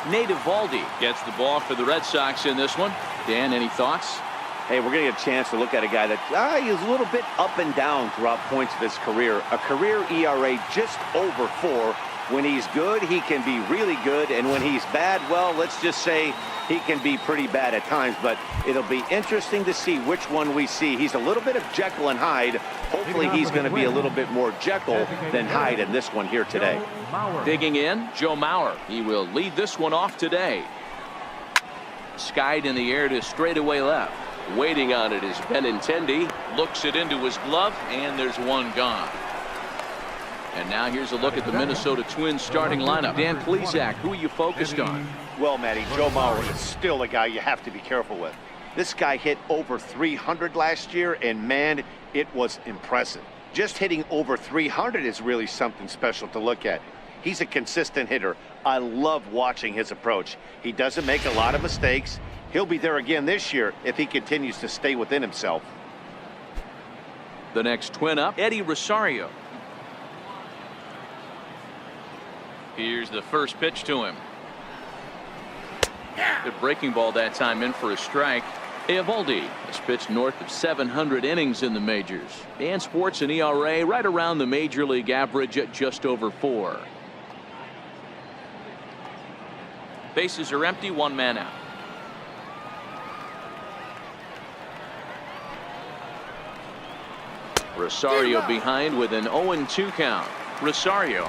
Nate Eovaldi gets the ball for the Red Sox in this one. Dan, any thoughts? Hey, we're going to get a chance to look at a guy that is a little bit up and down throughout points of his career. A career ERA just over 4. When he's good, he can be really good. And when he's bad, well, let's just say he can be pretty bad at times. But it'll be interesting to see which one we see. He's a little bit of Jekyll and Hyde. Hopefully he's going to be a little bit more Jekyll than Hyde in this one here today. Digging in, Joe Mauer. He will lead this one off today. Skied in the air to straightaway left. Waiting on it is Benintendi. Looks it into his glove, and there's one gone. And now here's a look at the Minnesota Twins starting lineup. Dan Plesac, who are you focused on? Well, Matty, Joe Mauer is still a guy you have to be careful with. This guy hit over 300 last year, and man, it was impressive. Just hitting over 300 is really something special to look at. He's a consistent hitter. I love watching his approach. He doesn't make a lot of mistakes. He'll be there again this year if he continues to stay within himself. The next Twin up, Eddie Rosario. Here's the first pitch to him. Good breaking ball that time, in for a strike. Eovaldi has pitched north of 700 innings in the majors. And sports an ERA right around the major league average at just over 4. Bases are empty, 1 man out. Rosario behind with an 0-2 count. Rosario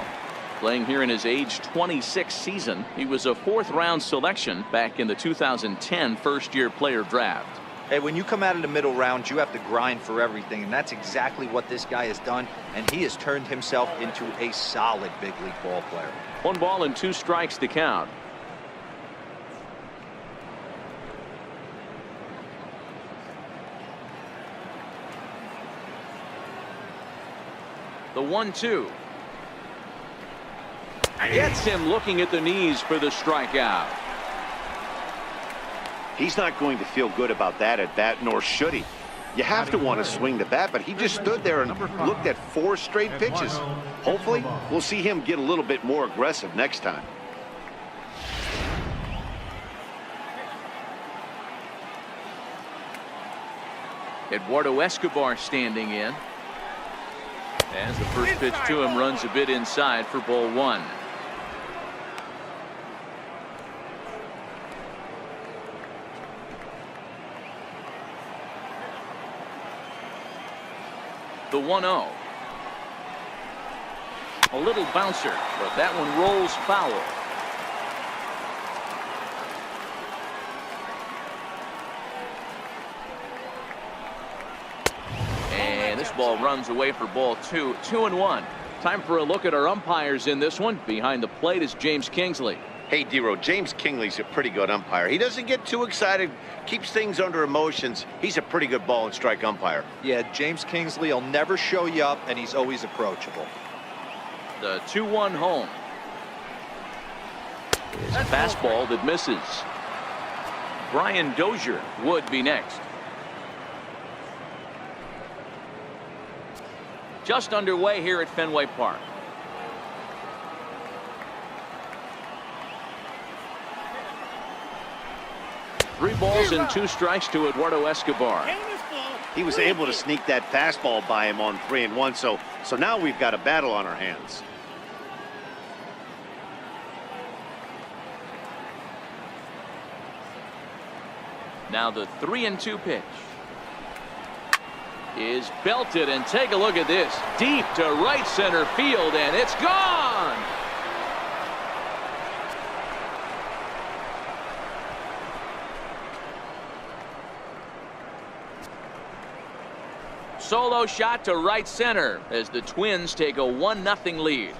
playing here in his age 26 season. He was a 4th-round selection back in the 2010 first-year player draft. Hey, when you come out of the middle rounds, you have to grind for everything, and that's exactly what this guy has done, and he has turned himself into a solid big league ball player. 1 ball and 2 strikes to count. The 1-2. Gets him looking at the knees for the strikeout. He's not going to feel good about that at bat, nor should he. You have to want to swing the bat, but he just stood there and looked at 4 straight pitches. Hopefully, we'll see him get a little bit more aggressive next time. Eduardo Escobar standing in. As the first pitch to him runs a bit inside for ball 1. The 1-0. A little bouncer, but that one rolls foul. And this ball runs away for ball 2. 2-1. Time for a look at our umpires in this one. Behind the plate is James Kingsley. Hey, D-Row, James Kingsley's a pretty good umpire. He doesn't get too excited, keeps things under emotions. He's a pretty good ball and strike umpire. Yeah, James Kingsley will never show you up, and he's always approachable. The 2-1 home. Is a fastball that misses. Brian Dozier would be next. Just underway here at Fenway Park. Three balls and 2 strikes to Eduardo Escobar. He was able to sneak that fastball by him on 3-1, so now we've got a battle on our hands. Now the 3-2 pitch is belted, and take a look at this. Deep to right center field, and it's gone. Solo shot to right center as the Twins take a 1-0 lead.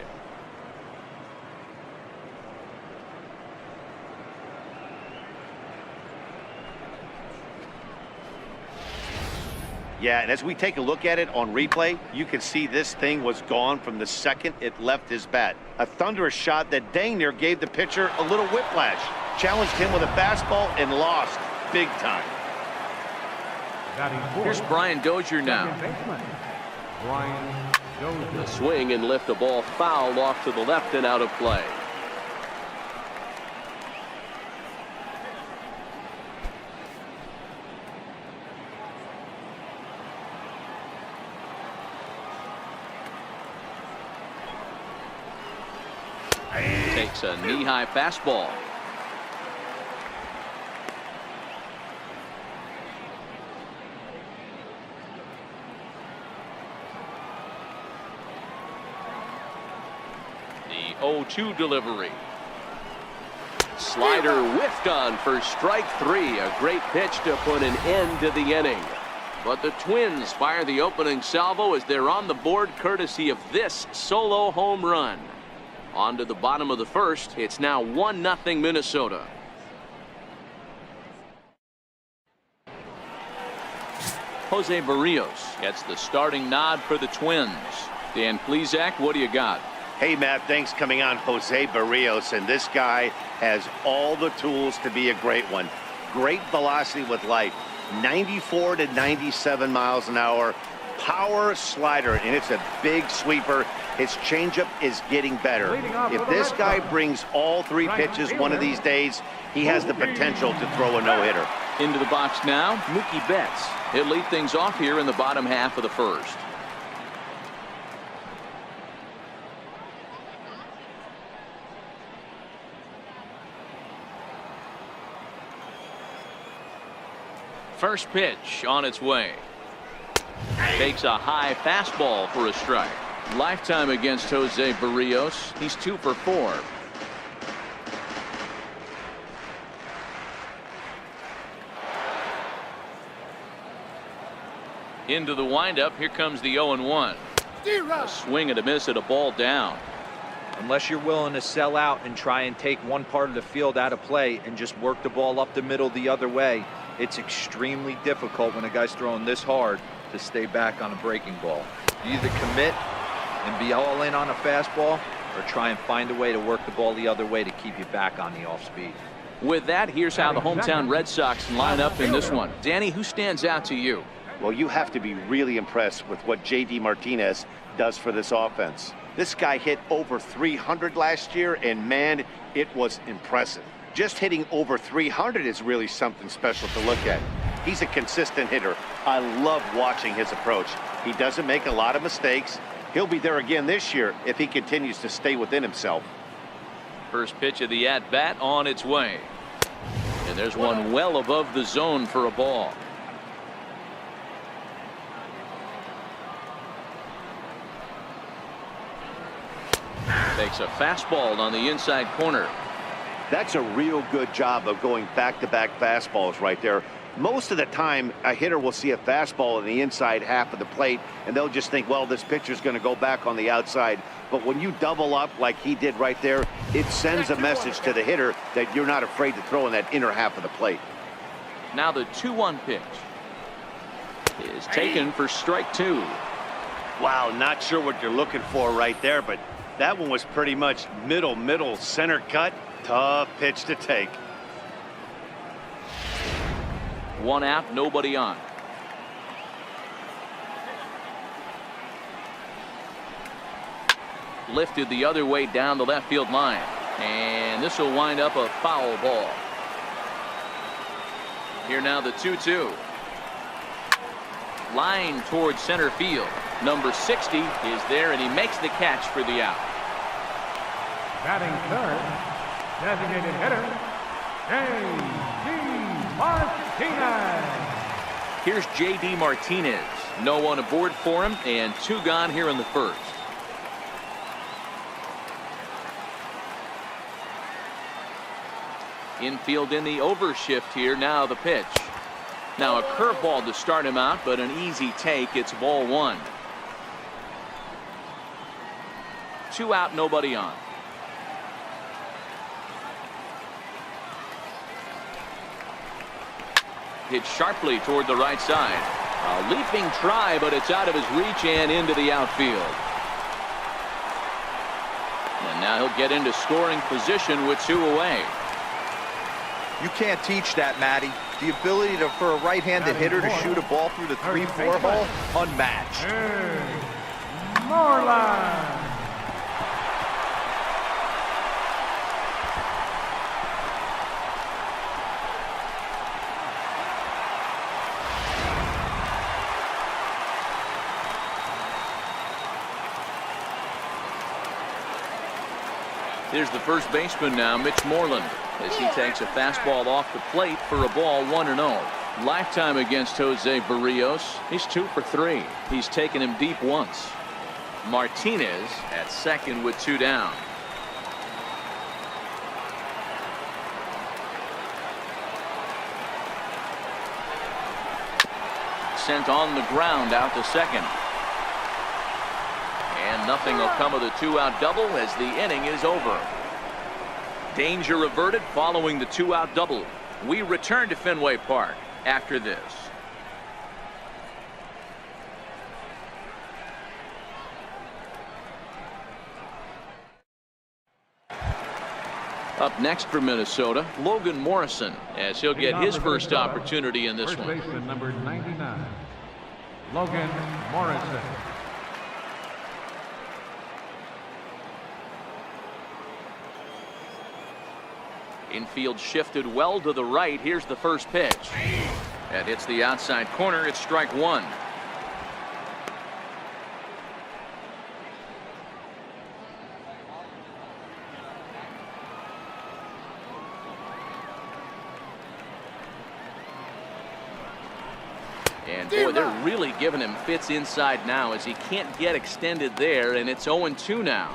Yeah, and as we take a look at it on replay, you can see this thing was gone from the second it left his bat. A thunderous shot that dang near gave the pitcher a little whiplash. Challenged him with a fastball and lost big time. Here's Brian Dozier now. The swing and lift the ball foul off to the left and out of play. Takes a knee-high fastball. The 0-2 delivery. Slider whiffed on for strike 3. A great pitch to put an end to the inning. But the Twins fire the opening salvo as they're on the board courtesy of this solo home run. On to the bottom of the first. It's now 1-0 Minnesota. Jose Barrios gets the starting nod for the Twins. Dan Plesac, what do you got? Hey, Matt, thanks coming on. Jose Barrios, and this guy has all the tools to be a great one. Great velocity with life. 94 to 97 miles an hour. Power slider, and it's a big sweeper. His changeup is getting better. If this guy brings all 3 pitches one of these days, he has the potential to throw a no-hitter. Into the box now, Mookie Betts. He'll lead things off here in the bottom half of the first. First pitch on its way. Takes a high fastball for a strike. Lifetime against Jose Barrios. He's 2 for 4. Into the windup. Here comes the 0-1. A swing and a miss at a ball down. Unless you're willing to sell out and try and take one part of the field out of play and just work the ball up the middle the other way, it's extremely difficult when a guy's throwing this hard to stay back on a breaking ball. You either commit and be all in on a fastball or try and find a way to work the ball the other way to keep you back on the off speed. With that, here's how the hometown Red Sox line up in this one. Danny, who stands out to you? Well, you have to be really impressed with what J.D. Martinez does for this offense. This guy hit over 300 last year, and man, it was impressive. Just hitting over 300 is really something special to look at. He's a consistent hitter. I love watching his approach. He doesn't make a lot of mistakes. He'll be there again this year if he continues to stay within himself. First pitch of the at-bat on its way. And there's one well above the zone for a ball. Takes a fastball on the inside corner. That's a real good job of going back-to-back fastballs right there. Most of the time, a hitter will see a fastball in the inside half of the plate, and they'll just think, well, this pitcher's going to go back on the outside. But when you double up like he did right there, it sends a message to the hitter that you're not afraid to throw in that inner half of the plate. Now the 2-1 pitch is taken for strike 2. Wow, not sure what you're looking for right there, but that one was pretty much middle center cut. Tough pitch to take. 1 out, nobody on. Lifted the other way down the left field line, and this will wind up a foul ball. Here now the 2-2. Line towards center field. Number 60 is there, and he makes the catch for the out. Batting third, designated hitter, J.D. Martinez. Here's J.D. Martinez. No one aboard for him, and 2 gone here in the first. Infield in the overshift here. Now the pitch. Now a curveball to start him out, but an easy take. It's ball 1. 2 out, nobody on. Hit sharply toward the right side. A leaping try, but it's out of his reach and into the outfield. And now he'll get into scoring position with 2 away. You can't teach that, Matty. The ability for a right-handed hitter to shoot a ball through the 3-4 hole, unmatched. Moreland. Here's the first baseman now, Mitch Moreland, as he takes a fastball off the plate for a ball, 1-0. Lifetime against Jose Barrios. He's 2 for 3. He's taken him deep once. Martinez at second with 2 down. Sent on the ground out to second. And nothing will come of the 2-out double as the inning is over. Danger averted following the 2-out double. We return to Fenway Park after this. Up next for Minnesota, Logan Morrison, as he'll get his first opportunity in this one. First baseman number 99, Logan Morrison. Infield shifted well to the right. Here's the first pitch. And hits the outside corner. It's strike 1. And boy, they're really giving him fits inside now as he can't get extended there, and it's 0-2 now.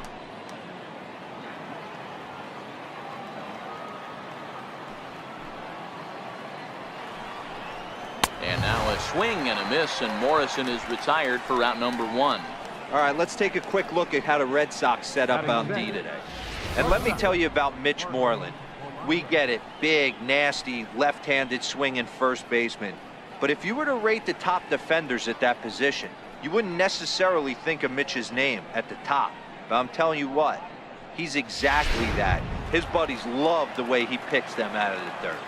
And now a swing and a miss, and Morrison is retired for route number 1. All right, let's take a quick look at how the Red Sox set up on D today. And let me tell you about Mitch Moreland. We get it. Big, nasty, left-handed swinging first baseman. But if you were to rate the top defenders at that position, you wouldn't necessarily think of Mitch's name at the top. But I'm telling you what, he's exactly that. His buddies love the way he picks them out of the dirt.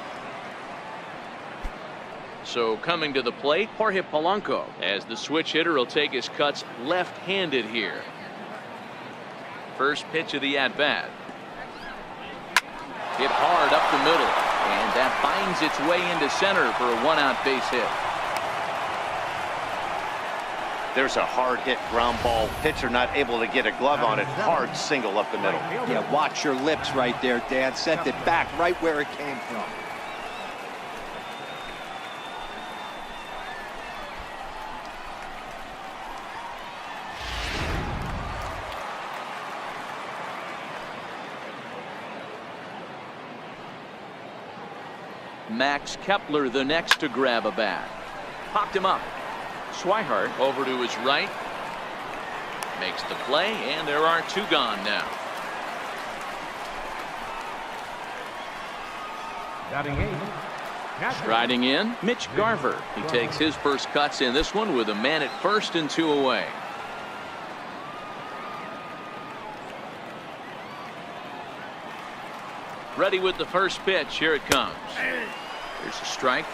So coming to the plate, Jorge Polanco, as the switch hitter will take his cuts left-handed here. First pitch of the at-bat. Hit hard up the middle, and that finds its way into center for a 1-out base hit. There's a hard hit ground ball. Pitcher not able to get a glove on it. Hard single up the middle. Yeah, watch your lips right there, Dan. Sent it back right where it came from. Max Kepler the next to grab a bat. Popped him up. Swihart over to his right. Makes the play, and there are 2 gone now. Batting 8. Striding in, Mitch Garver. He takes his first cuts in this one with a man at first and 2 away. Ready with the first pitch. Here it comes. Here's a strike.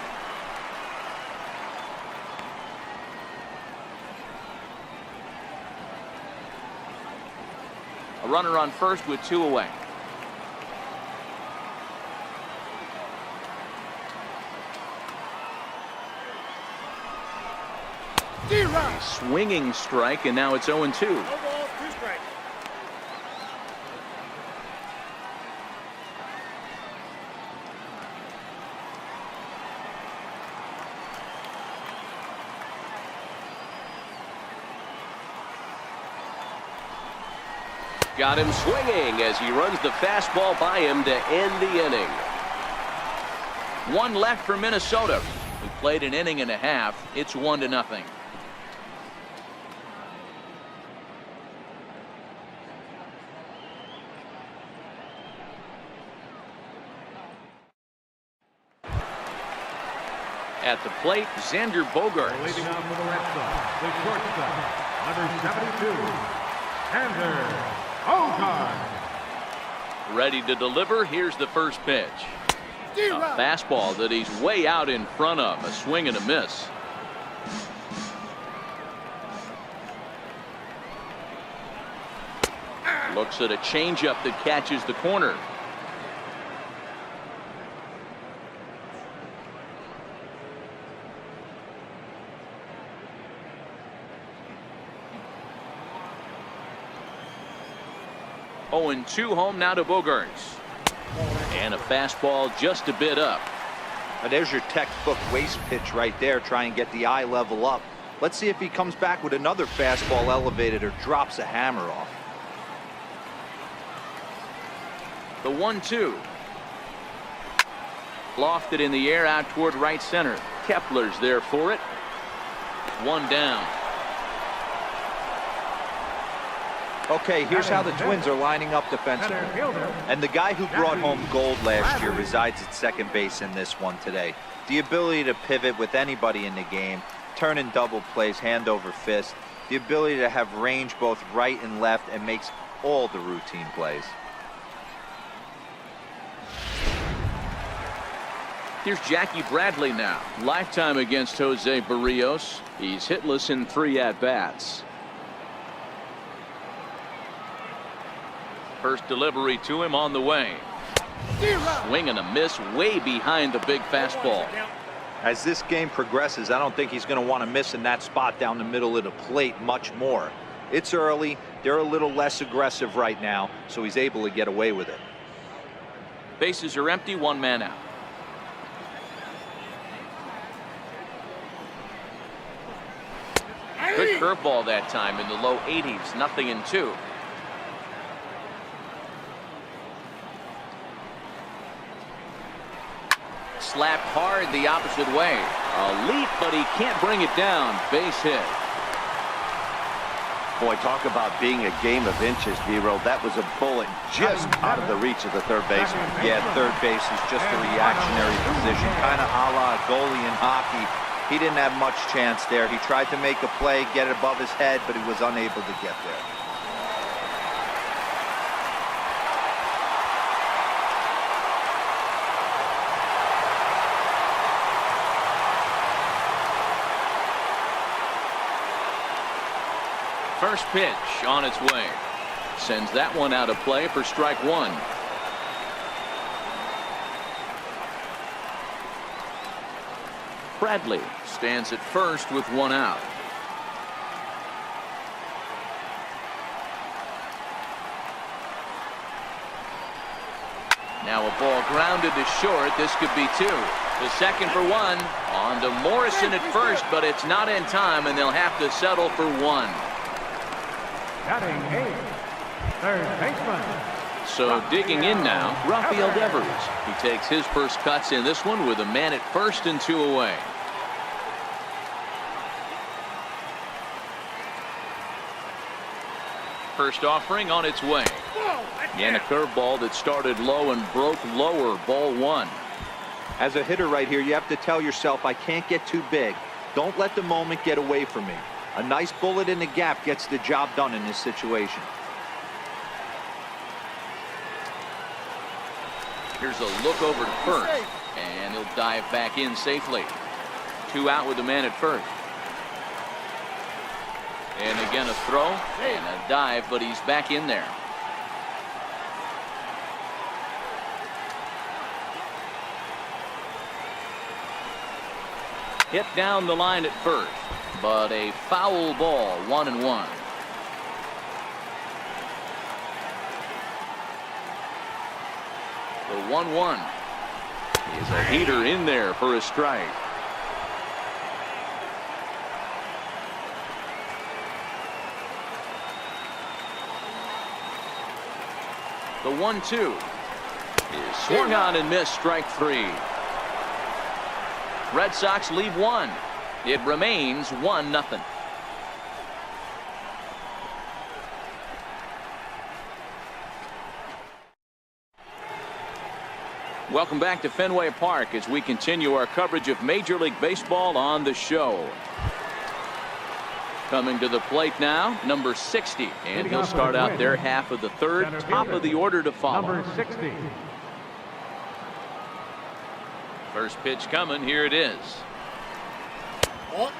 A runner on first with 2 away. A swinging strike, and now it's 0-2. Got him swinging as he runs the fastball by him to end the inning. 1 left for Minnesota. We played an inning and a half. It's 1-0. At the plate, Xander Bogaerts. Leading off for the Red Sox, the shortstop, number 72, Xander Bogaerts. Ready to deliver. Here's the first pitch. A fastball that he's way out in front of. A swing and a miss. Looks at a changeup that catches the corner. 0-2 home now to Bogaerts. And a fastball just a bit up. Now there's your textbook waste pitch right there. Try and get the eye level up. Let's see if he comes back with another fastball elevated or drops a hammer off. The 1-2. Lofted in the air out toward right center. Kepler's there for it. One down. Okay, here's how the Twins are lining up defensively. And the guy who brought home gold last year resides at second base in this one today. The ability to pivot with anybody in the game, turn in double plays, hand over fist. The ability to have range both right and left and makes all the routine plays. Here's Jackie Bradley now. Lifetime against Jose Barrios. He's hitless in 3 at-bats. First delivery to him on the way. Swing and a miss way behind the big fastball. As this game progresses, I don't think he's going to want to miss in that spot down the middle of the plate much more. It's early. They're a little less aggressive right now, so he's able to get away with it. Bases are empty, 1 man out. Good curveball that time in the low 80s, 0-2. Slapped hard the opposite way. A leap, but he can't bring it down. Base hit. Boy, talk about being a game of inches, Vero. That was a bullet just out of the reach of the third baseman. Yeah, third base is just a reactionary position, kind of a la goalie in hockey. He didn't have much chance there. He tried to make a play, get it above his head, but he was unable to get there. First pitch on its way. Sends that one out of play for strike 1. Bradley stands at first with 1 out. Now a ball grounded to short. This could be 2. The second for 1. On to Morrison at first, but it's not in time, and they'll have to settle for 1. Batting 8th, third baseman. So digging in now, Rafael Devers. He takes his first cuts in this one with a man at first and 2 away. First offering on its way. And a curveball that started low and broke lower. Ball 1. As a hitter right here, you have to tell yourself, I can't get too big. Don't let the moment get away from me. A nice bullet in the gap gets the job done in this situation. Here's a look over to first, and he'll dive back in safely. 2 out with the man at first. And again a throw and a dive, but he's back in there. Hit down the line at first, but a foul ball, 1-1. The 1-1 is a heater in there for a strike. The 1-2 is swung on and missed, strike 3. Red Sox leave 1. It remains 1-0. Welcome back to Fenway Park as we continue our coverage of Major League Baseball on the show. Coming to the plate now, number 60, and he'll start out their half of the third. Top of the order to follow. Number 60. First pitch coming. Here it is.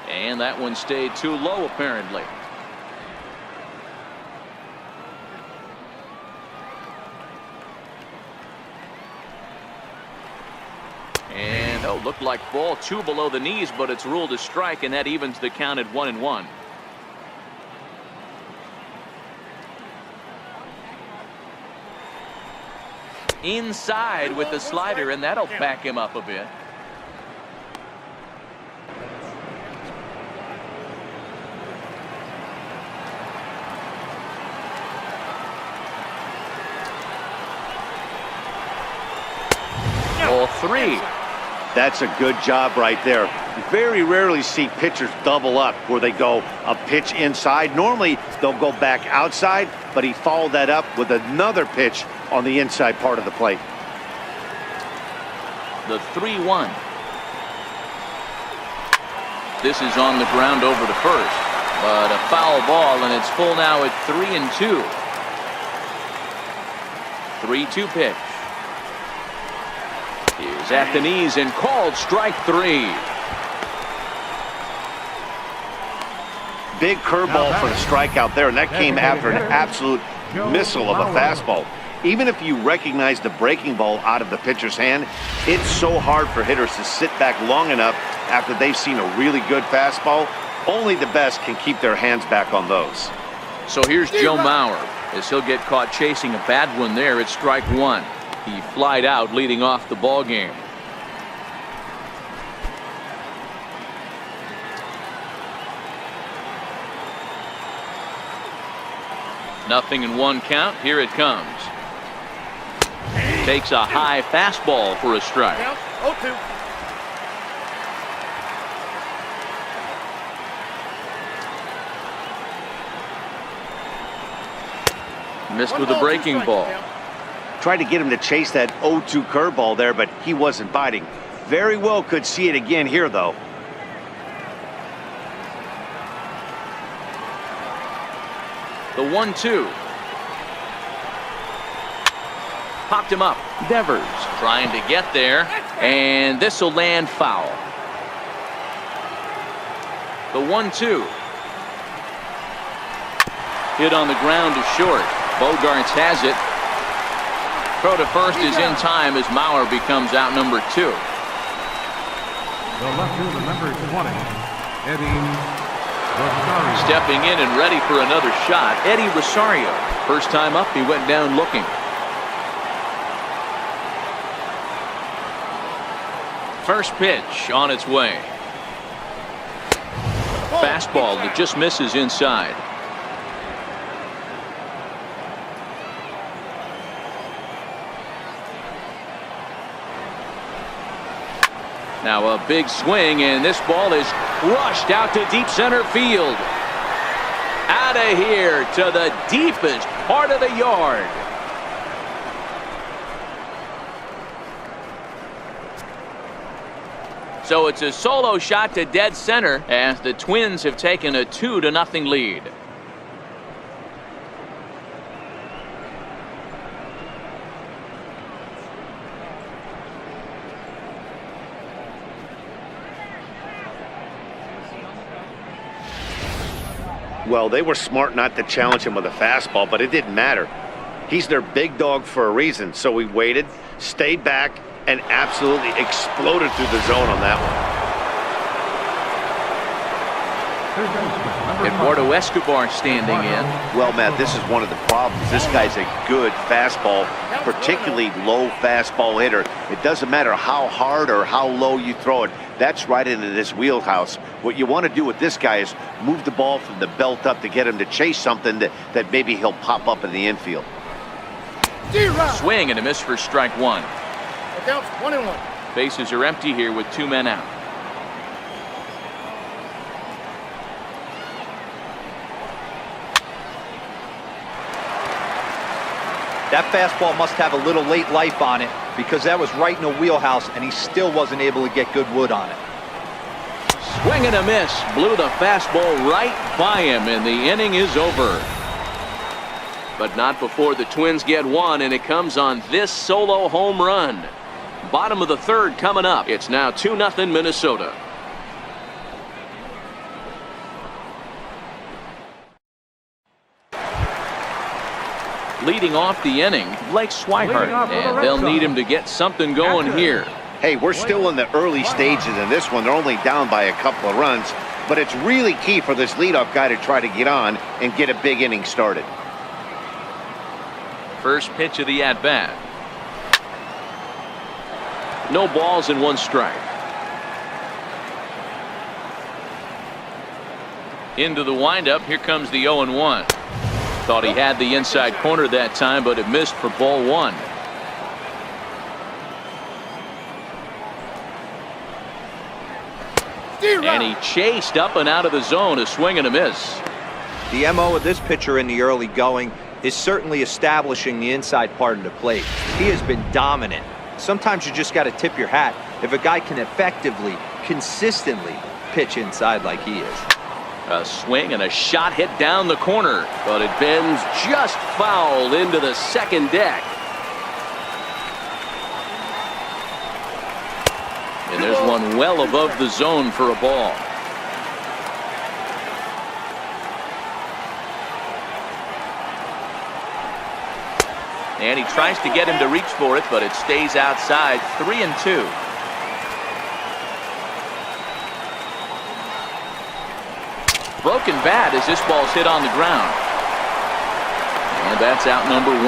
And that one stayed too low, apparently. And looked like ball 2 below the knees, but it's ruled a strike, and that evens the count at 1-1. Inside with the slider, and that'll back him up a bit. Ball 3. That's a good job right there. You very rarely see pitchers double up where they go a pitch inside. Normally they'll go back outside, but he followed that up with another pitch on the inside part of the plate. The 3-1. This is on the ground over to first, but a foul ball, and it's full now at 3-2. 3-2 pitch. Is at the knees and called strike 3. Big curveball for the strikeout there, and that came after an absolute missile of a fastball. Even if you recognize the breaking ball out of the pitcher's hand, it's so hard for hitters to sit back long enough after they've seen a really good fastball. Only the best can keep their hands back on those. So here's Joe Mauer as he'll get caught chasing a bad one there at strike 1. He flied out leading off the ball game. Nothing in 1 count. Here it comes. Takes a high fastball for a strike. 0-2. Missed with a breaking ball. Tried to get him to chase that 0-2 curveball there, but he wasn't biting. Very well could see it again here, though. The 1-2. Popped him up. Devers trying to get there, and this will land foul. The 1-2. Hit on the ground to short. Bogarts has it. Throw to first is in time as Mauer becomes out number 2. The left fielder, number 20, Eddie Rosario. Stepping in and ready for another shot, Eddie Rosario. First time up, he went down looking. First pitch on its way. Fastball that just misses inside. Now a big swing, and this ball is crushed out to deep center field. Out of here to the deepest part of the yard. So it's a solo shot to dead center as the Twins have taken a 2-0 lead. Well, they were smart not to challenge him with a fastball, but it didn't matter. He's their big dog for a reason, so he waited, stayed back, and absolutely exploded through the zone on that one. Eduardo Escobar standing in. Well, Matt, this is one of the problems. This guy's a good fastball, particularly low fastball hitter. It doesn't matter how hard or how low you throw it. That's right into this wheelhouse. What you want to do with this guy is move the ball from the belt up to get him to chase something that maybe he'll pop up in the infield. Swing and a miss for strike 1. Counts 1-1. Bases are empty here with 2 men out. That fastball must have a little late life on it because that was right in the wheelhouse and he still wasn't able to get good wood on it. Swing and a miss. Blew the fastball right by him, and the inning is over. But not before the Twins get one, and it comes on this solo home run. Bottom of the 3rd coming up. It's now 2-0 Minnesota. Leading off the inning, Blake Swihart, and they'll need him to get something going here. Hey, we're still in the early stages of this one. They're only down by a couple of runs, but it's really key for this leadoff guy to try to get on and get a big inning started. First pitch of the at-bat. No balls and 1 strike. Into the windup. Here comes the 0-1. Thought he had the inside corner that time, but it missed for ball 1. And he chased up and out of the zone. A swing and a miss. The MO of this pitcher in the early going is certainly establishing the inside part of the plate. He has been dominant. Sometimes you just got to tip your hat if a guy can effectively, consistently pitch inside like he is. A swing and a shot hit down the corner, but it bends just foul into the second deck. And there's one well above the zone for a ball. And he tries to get him to reach for it, but it stays outside. 3-2. Broken bat as this ball's hit on the ground. And that's out number 1.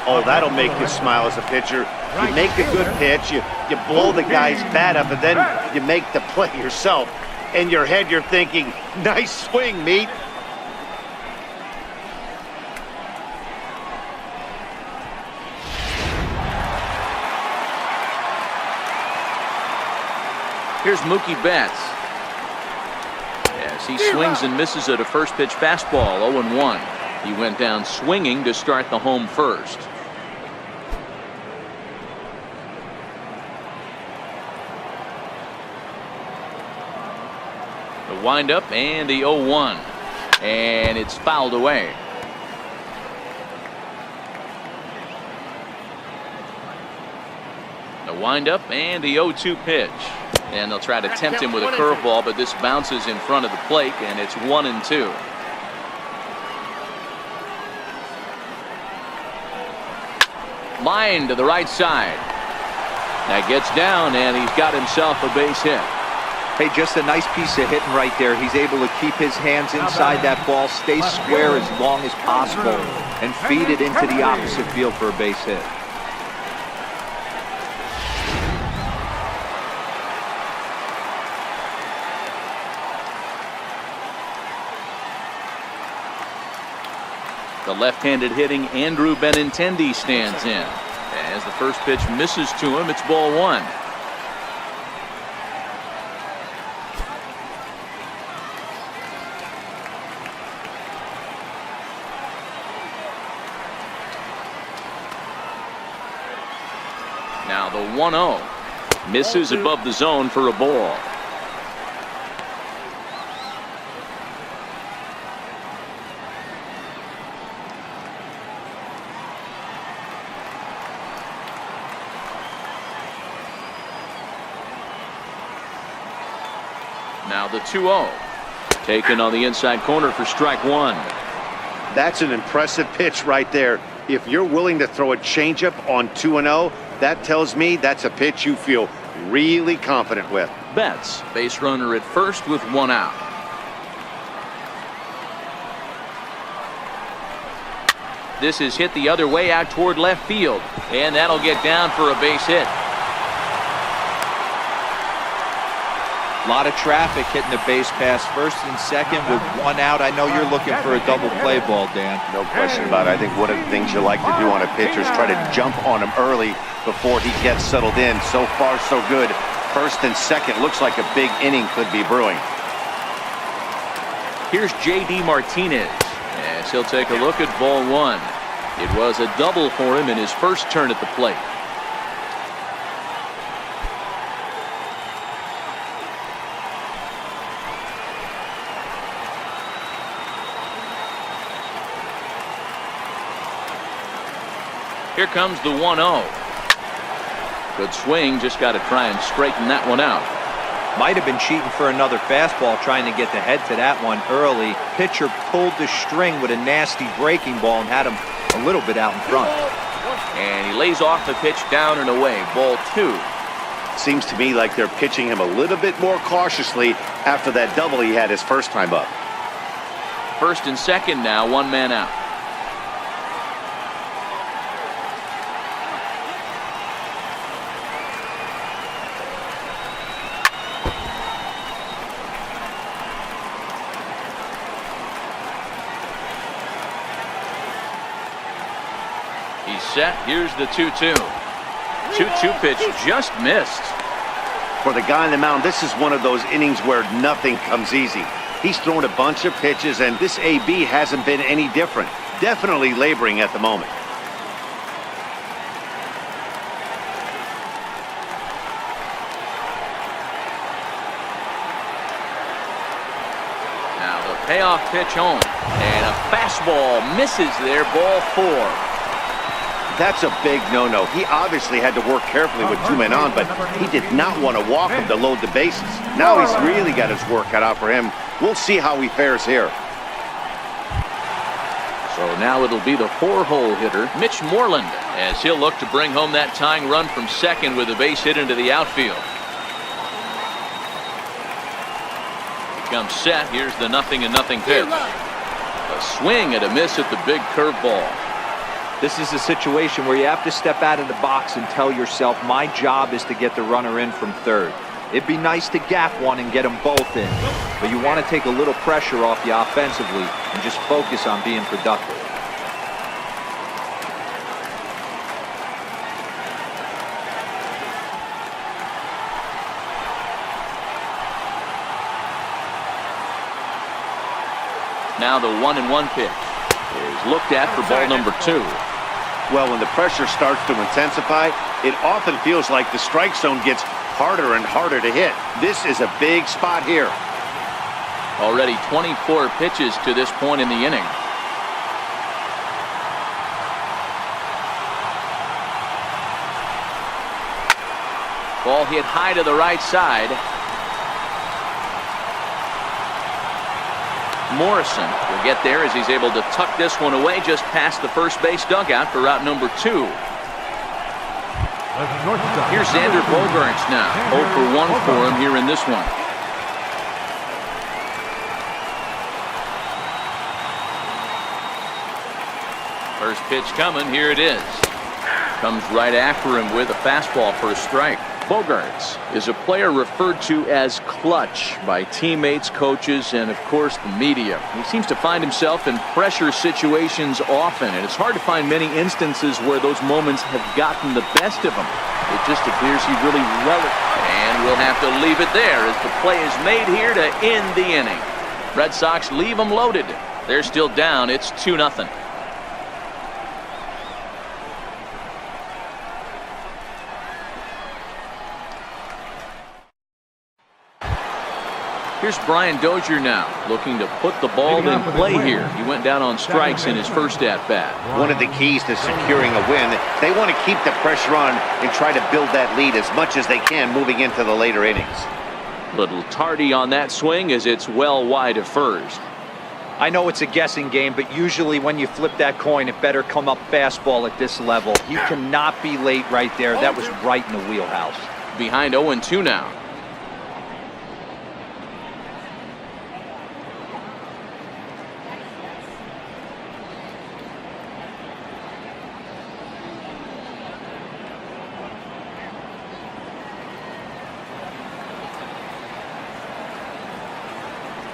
Oh, that'll make you smile as a pitcher. You make a good pitch, you blow the guy's bat up, and then you make the play yourself. In your head, you're thinking, nice swing, meat. Here's Mookie Betts. As he swings and misses at a first pitch fastball. 0-1. He went down swinging to start the home first. The windup and the 0-1. And it's fouled away. The windup and the 0-2 pitch. And they'll try to tempt him with a curveball, but this bounces in front of the plate, and it's 1-2. Line to the right side. That gets down, and he's got himself a base hit. Hey, just a nice piece of hitting right there. He's able to keep his hands inside that ball, stay square as long as possible, and feed it into the opposite field for a base hit. The left-handed hitting Andrew Benintendi stands in. As the first pitch misses to him, it's ball 1. Now the 1-0. Misses above the zone for a ball. Now the 2-0. Taken on the inside corner for strike 1. That's an impressive pitch right there. If you're willing to throw a changeup on 2-0, that tells me that's a pitch you feel really confident with. Betts, base runner at first with 1 out. This is hit the other way out toward left field, and that'll get down for a base hit. A lot of traffic hitting the base pass first and second with 1 out. I know you're looking for a double play ball, Dan. No question about it. I think one of the things you like to do on a pitcher is try to jump on him early before he gets settled in. So far, so good. First and second looks like a big inning could be brewing. Here's J.D. Martinez as he'll take a look at ball 1. It was a double for him in his first turn at the plate. Here comes the 1-0. Good swing, just got to try and straighten that one out. Might have been cheating for another fastball, trying to get the head to that one early. Pitcher pulled the string with a nasty breaking ball and had him a little bit out in front. And he lays off the pitch down and away. Ball 2. Seems to me like they're pitching him a little bit more cautiously after that double he had his first time up. First and second now, 1 man out. He's set. Here's the 2-2. 2-2 pitch just missed. For the guy on the mound, this is one of those innings where nothing comes easy. He's thrown a bunch of pitches, and this AB hasn't been any different. Definitely laboring at the moment. Now the payoff pitch home. And a fastball misses there, ball 4. That's a big no-no. He obviously had to work carefully with 2 men on, but he did not want to walk him to load the bases. Now he's really got his work cut out for him. We'll see how he fares here. So now it'll be the 4-hole hitter, Mitch Moreland, as he'll look to bring home that tying run from second with a base hit into the outfield. He comes set. Here's the 0-0 pitch. A swing and a miss at the big curveball. This is a situation where you have to step out of the box and tell yourself, my job is to get the runner in from third. It'd be nice to gap one and get them both in, but you want to take a little pressure off you offensively and just focus on being productive. Now the 1-1 pitch is looked at for ball number 2. Well, when the pressure starts to intensify, it often feels like the strike zone gets harder and harder to hit. This is a big spot here. Already 24 pitches to this point in the inning. Ball hit high to the right side. Morrison will get there as he's able to tuck this one away just past the first base dugout for route number 2. Here's Xander Bogaerts now. 0 for 1 for him here in this one. First pitch coming. Here it is. Comes right after him with a fastball for a strike. Bogaerts is a player referred to as clutch by teammates, coaches, and of course the media. He seems to find himself in pressure situations often, and it's hard to find many instances where those moments have gotten the best of him. It just appears he really and we'll have to leave it there as the play is made here to end the inning. Red Sox leave them loaded. They're still down. It's 2-0. Here's Brian Dozier now, looking to put the ball in play here. He went down on strikes in his first at-bat. One of the keys to securing a win, they want to keep the pressure on and try to build that lead as much as they can moving into the later innings. Little tardy on that swing as it's well wide of first. I know it's a guessing game, but usually when you flip that coin, it better come up fastball at this level. You cannot be late right there. That was right in the wheelhouse. Behind 0-2 now.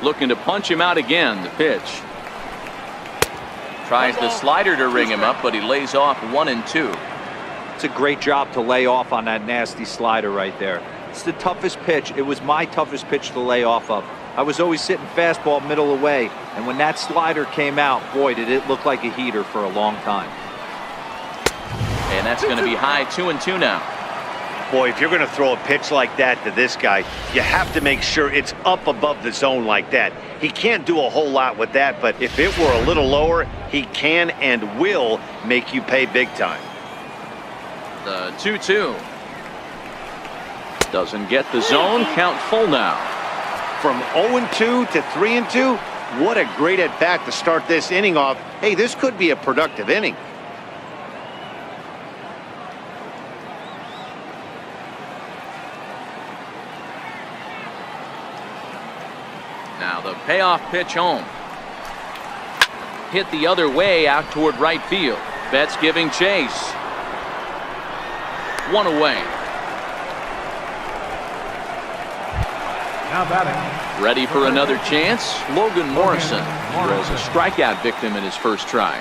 Looking to punch him out again. The pitch. Tries the slider to ring him up, but he lays off 1-2. It's a great job to lay off on that nasty slider right there. It's the toughest pitch. It was my toughest pitch to lay off of. I was always sitting fastball middle away, and when that slider came out, boy, did it look like a heater for a long time. And that's going to be high. 2-2 now. Boy, if you're going to throw a pitch like that to this guy, you have to make sure it's up above the zone like that. He can't do a whole lot with that, but if it were a little lower, he can and will make you pay big time. The 2-2. Doesn't get the zone. Count full now. From 0-2 to 3-2, what a great at-bat to start this inning off. Hey, this could be a productive inning. Now the payoff pitch home. Hit the other way out toward right field. Betts giving chase. One away. Now batting. Ready for another chance. Logan Morrison was a strikeout victim in his first try.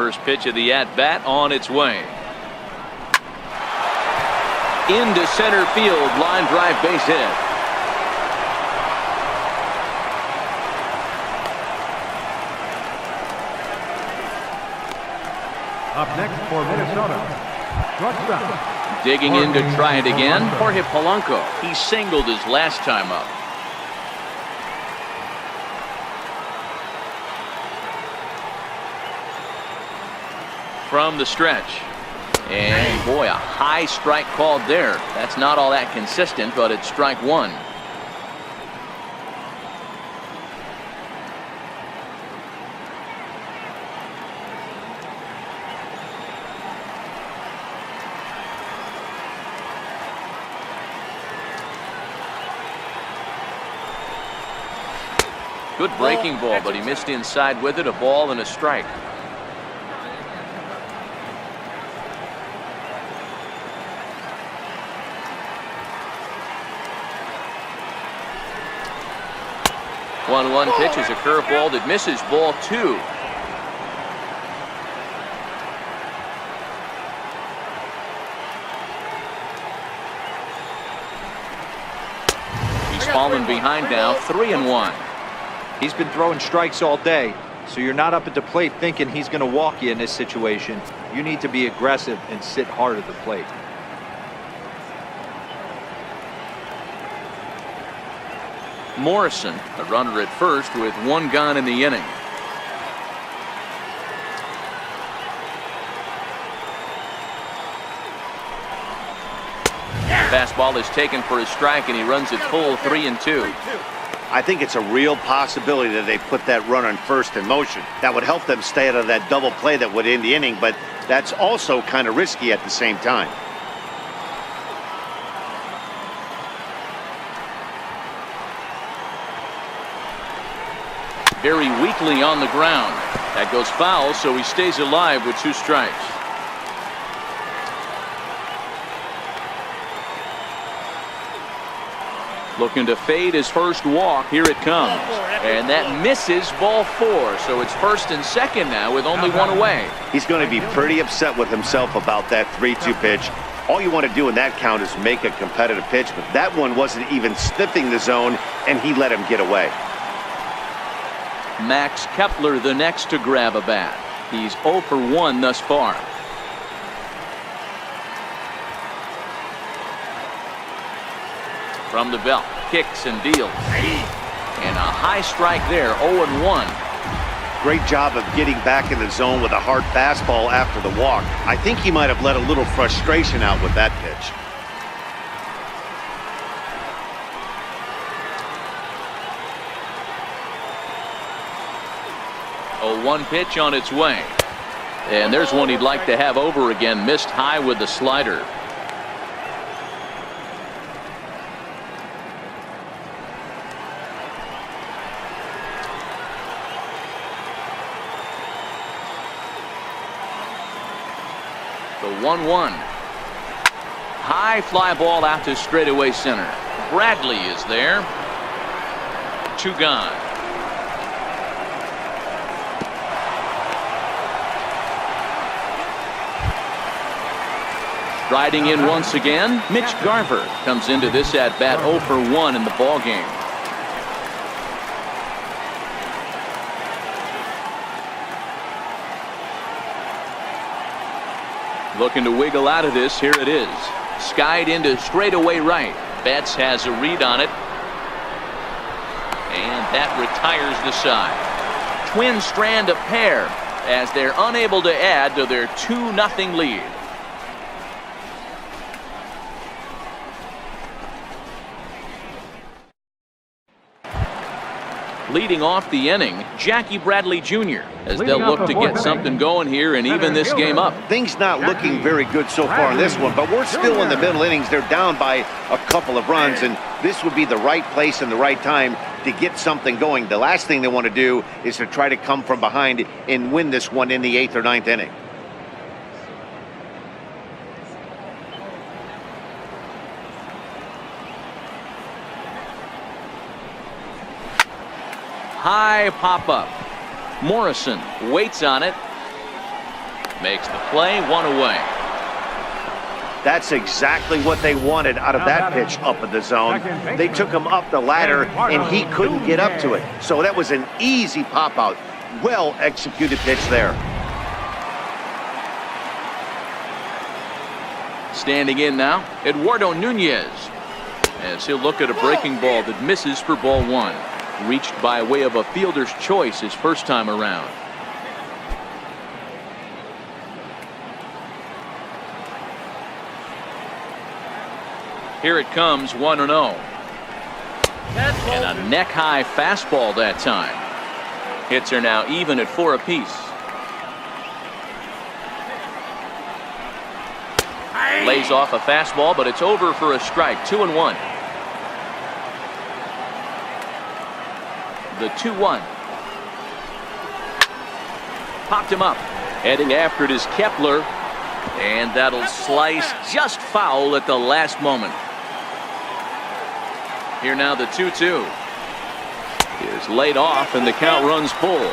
First pitch of the at-bat on its way. Into center field, line drive, base hit. Up next for Minnesota, shortstop. Digging in to try it again, Jorge Polanco. He singled his last time up. From the stretch. And boy, a high strike called there. That's not all that consistent, but it's strike one. Good breaking ball, but he missed inside with it. A ball and a strike. One pitch is a curveball that misses, ball two. He's fallen behind now, 3-1. He's been throwing strikes all day, so you're not up at the plate thinking he's going to walk you in this situation. You need to be aggressive and sit hard at the plate. Morrison, a runner at first with one gone in the inning. Fastball is taken for a strike, and he runs it full, 3-2. I think it's a real possibility that they put that run on first in motion. That would help them stay out of that double play that would end the inning, but that's also kind of risky at the same time. Very weakly on the ground. That goes foul, so he stays alive with two strikes. Looking to fade his first walk. Here it comes. And that misses, ball four. So it's first and second now with only one away. He's going to be pretty upset with himself about that 3-2 pitch. All you want to do in that count is make a competitive pitch, but that one wasn't even sniffing the zone, and he let him get away. Max Kepler the next to grab a bat. He's 0 for 1 thus far. From the belt, kicks and deals. And a high strike there, 0-1. Great job of getting back in the zone with a hard fastball after the walk. I think he might have let a little frustration out with that pitch. 0-1 pitch on its way. And there's one he'd like to have over again. Missed high with the slider. The 1-1. High fly ball out to straightaway center. Bradley is there. Two gone. Riding in once again, Mitch Garver comes into this at bat 0 for 1 in the ball game. Looking to wiggle out of this. Here it is. Skied into straightaway right. Betts has a read on it. And that retires the side. Twins strand a pair as they're unable to add to their 2-0 lead. Leading off the inning, Jackie Bradley Jr. as they'll look to get something going here and even this game up. Things not looking very good so far in this one, but we're still in the middle innings. They're down by a couple of runs, and this would be the right place and the right time to get something going. The last thing they want to do is to try to come from behind and win this one in the 8th or 9th inning. High pop up. Morrison waits on it. Makes the play, 1 away. That's exactly what they wanted out of that pitch up in the zone. They took him up the ladder, and he couldn't get up to it. So that was an easy pop-out. Well-executed pitch there. Standing in now, Eduardo Nunez, as he'll look at a breaking ball that misses for ball 1. Reached by way of a fielder's choice his first time around. Here it comes, 1-0. And a neck-high fastball that time. Hits are now even at 4 apiece. Lays off a fastball, but it's over for a strike. 2-1. The 2-1. Popped him up. Heading after it is Kepler. And that'll slice just foul at the last moment. Here now the 2-2. Is laid off and the count runs full.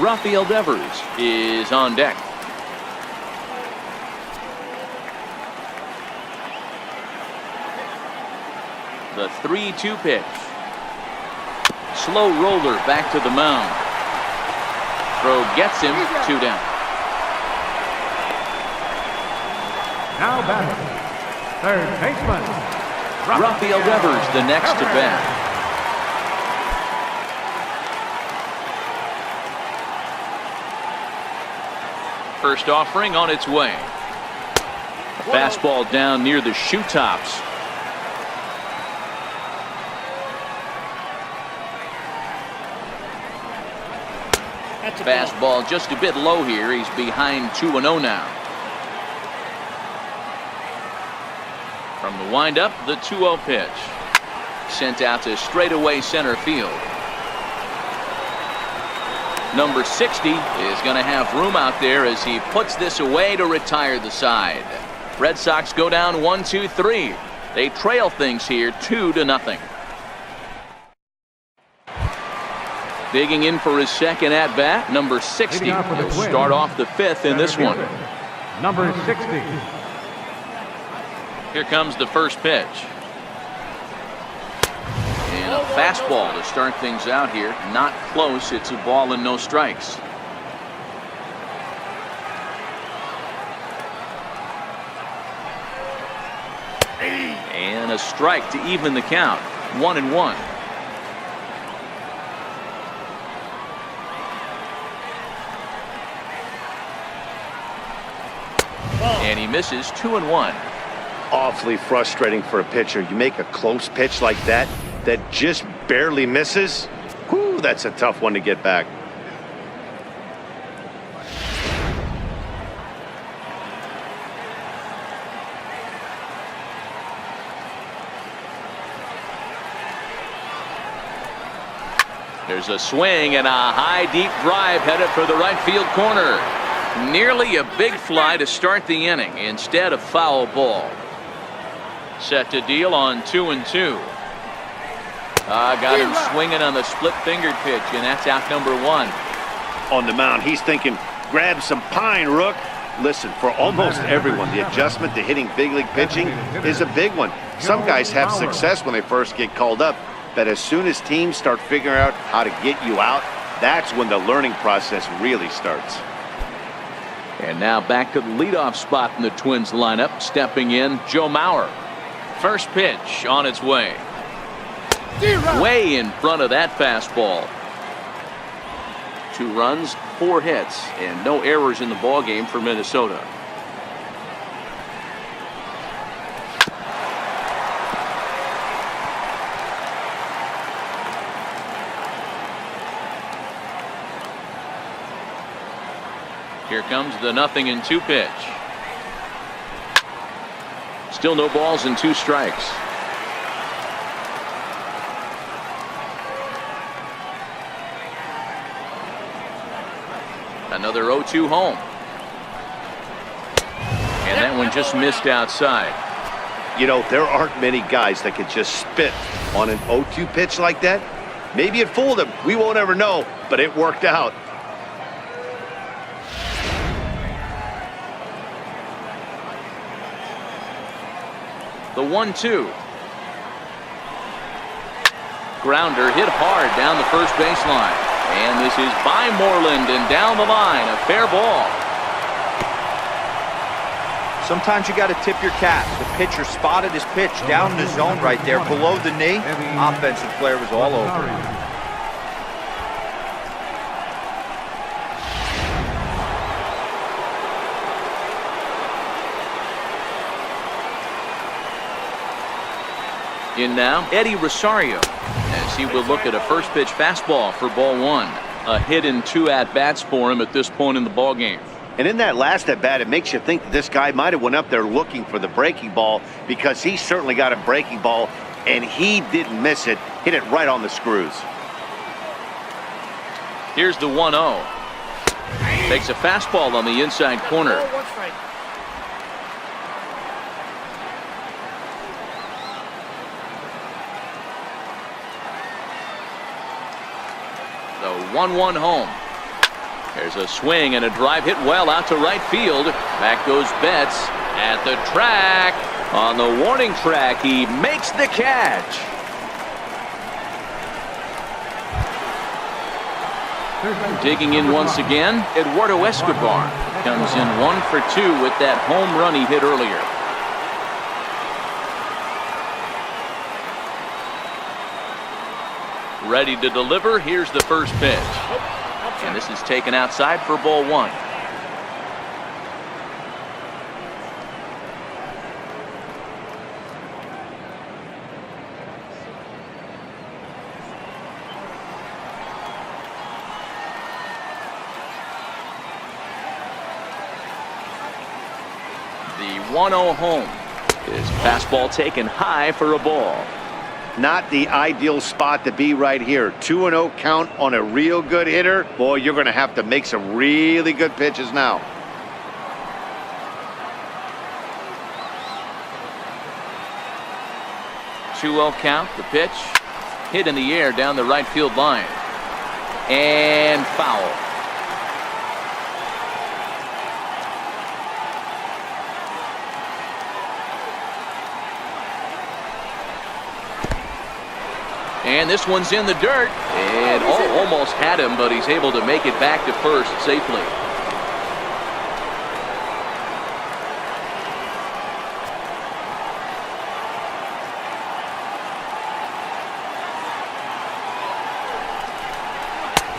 Rafael Devers is on deck. The 3-2 pitch. Slow roller back to the mound. Throw gets him, 2 down. Now batting, third baseman, Rafael Devers, the next to bat. First offering on its way. A fastball down near the shoe tops. Fastball just a bit low here. He's behind 2-0 now. From the windup, the 2-0 pitch. Sent out to straightaway center field. Number 60 is going to have room out there as he puts this away to retire the side. Red Sox go down 1-2-3. They trail things here 2-0. Digging in for his second at-bat, number 60. He'll start off the 5th in this one. number 60. Here comes the first pitch. And a fastball to start things out here. Not close. It's a ball and no strikes. And a strike to even the count. 1-1. And he misses. 2-1. Awfully frustrating for a pitcher. You make a close pitch like that just barely misses. Whew, that's a tough one to get back. There's a swing and a high deep drive headed for the right field corner. Nearly a big fly to start the inning instead of foul ball. Set to deal on 2-2. Got him swinging on the split-fingered pitch, and that's out number 1. On the mound, he's thinking, grab some pine, Rook. Listen, for almost everyone, the adjustment to hitting big league pitching is a big one. Some guys have success when they first get called up, but as soon as teams start figuring out how to get you out, that's when the learning process really starts. And now back to the leadoff spot in the Twins lineup. Stepping in, Joe Mauer. First pitch on its way. Way in front of that fastball. 2 runs, 4 hits, and no errors in the ballgame for Minnesota. Here comes the 0-2 pitch. Still no balls and 2 strikes. Another 0-2 home. And that one just missed outside. You know, there aren't many guys that could just spit on an 0-2 pitch like that. Maybe it fooled him. We won't ever know, but it worked out. The 1-2. Grounder hit hard down the first baseline. And this is by Moreland and down the line. A fair ball. Sometimes you got to tip your cap. The pitcher spotted his pitch down the zone right there below the knee. Offensive player was all over it. In now, Eddie Rosario, as he will look at a first pitch fastball for ball 1. A hit in 2 at-bats for him at this point in the ball game. And in that last at-bat, it makes you think that this guy might have went up there looking for the breaking ball, because he certainly got a breaking ball, and he didn't miss it. Hit it right on the screws. Here's the 1-0. Takes a fastball on the inside corner. The 1-1 home. There's a swing and a drive hit well out to right field. Back goes Betts at the track. On the warning track, he makes the catch. Digging in once again, Eduardo Escobar comes in 1 for 2 with that home run he hit earlier. Ready to deliver. Here's the first pitch. And this is taken outside for ball 1. The 1-0 home. His fastball taken high for a ball. Not the ideal spot to be right here. 2-0 count on a real good hitter. Boy, you're going to have to make some really good pitches now. Two-0 count. The pitch hit in the air down the right field line. And foul. And this one's in the dirt. And almost had him, but he's able to make it back to first safely.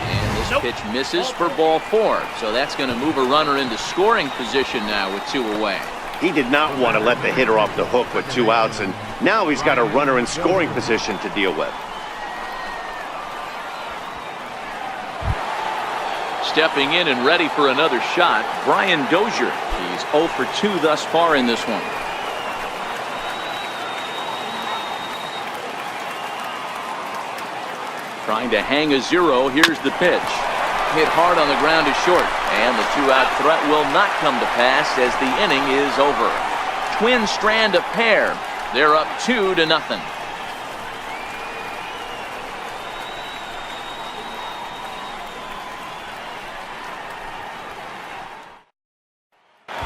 And this pitch misses for ball 4. So that's going to move a runner into scoring position now with 2 away. He did not want to let the hitter off the hook with 2 outs, and now he's got a runner in scoring position to deal with. Stepping in and ready for another shot, Brian Dozier. He's 0 for 2 thus far in this one. Trying to hang a 0. Here's the pitch. Hit hard on the ground to short. And the 2-out threat will not come to pass as the inning is over. Twin strand a pair. They're up 2-0.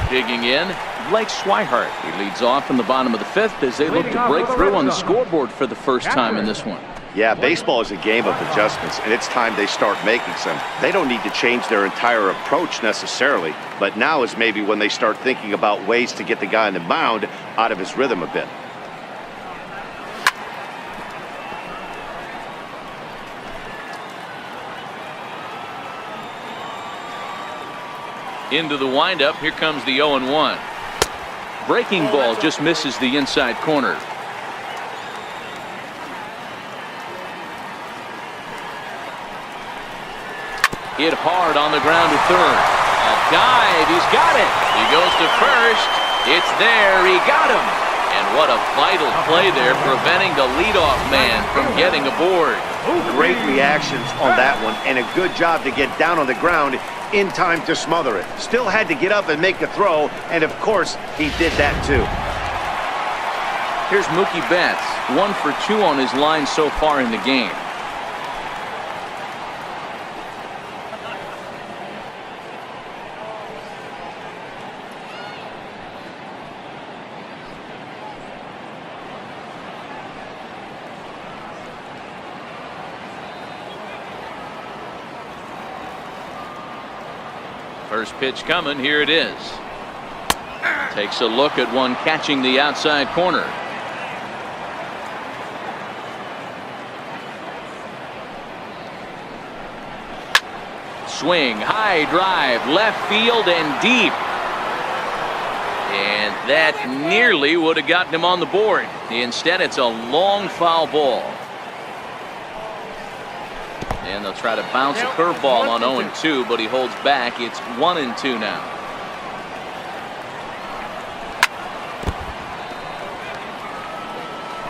Digging in, Blake Swihart. He leads off in the bottom of the 5th as they look to break through on the scoreboard for the first time in this one. Yeah, baseball is a game of adjustments, and it's time they start making some. They don't need to change their entire approach necessarily, but now is maybe when they start thinking about ways to get the guy on the mound out of his rhythm a bit. Into the windup, here comes the 0-1. Breaking ball just misses the inside corner. Hit hard on the ground to third. A dive, he's got it. He goes to first. It's there, he got him. And what a vital play there, preventing the leadoff man from getting aboard. Great reactions on that one, and a good job to get down on the ground in time to smother it. Still had to get up and make the throw, and of course, he did that too. Here's Mookie Betts, 1 for 2 on his line so far in the game. First pitch coming. Here it is. Takes a look at one catching the outside corner. Swing, high drive, left field and deep. And that nearly would have gotten him on the board. Instead, it's a long foul ball. And they'll try to bounce a curveball on 0-2, but he holds back. It's 1-2 now.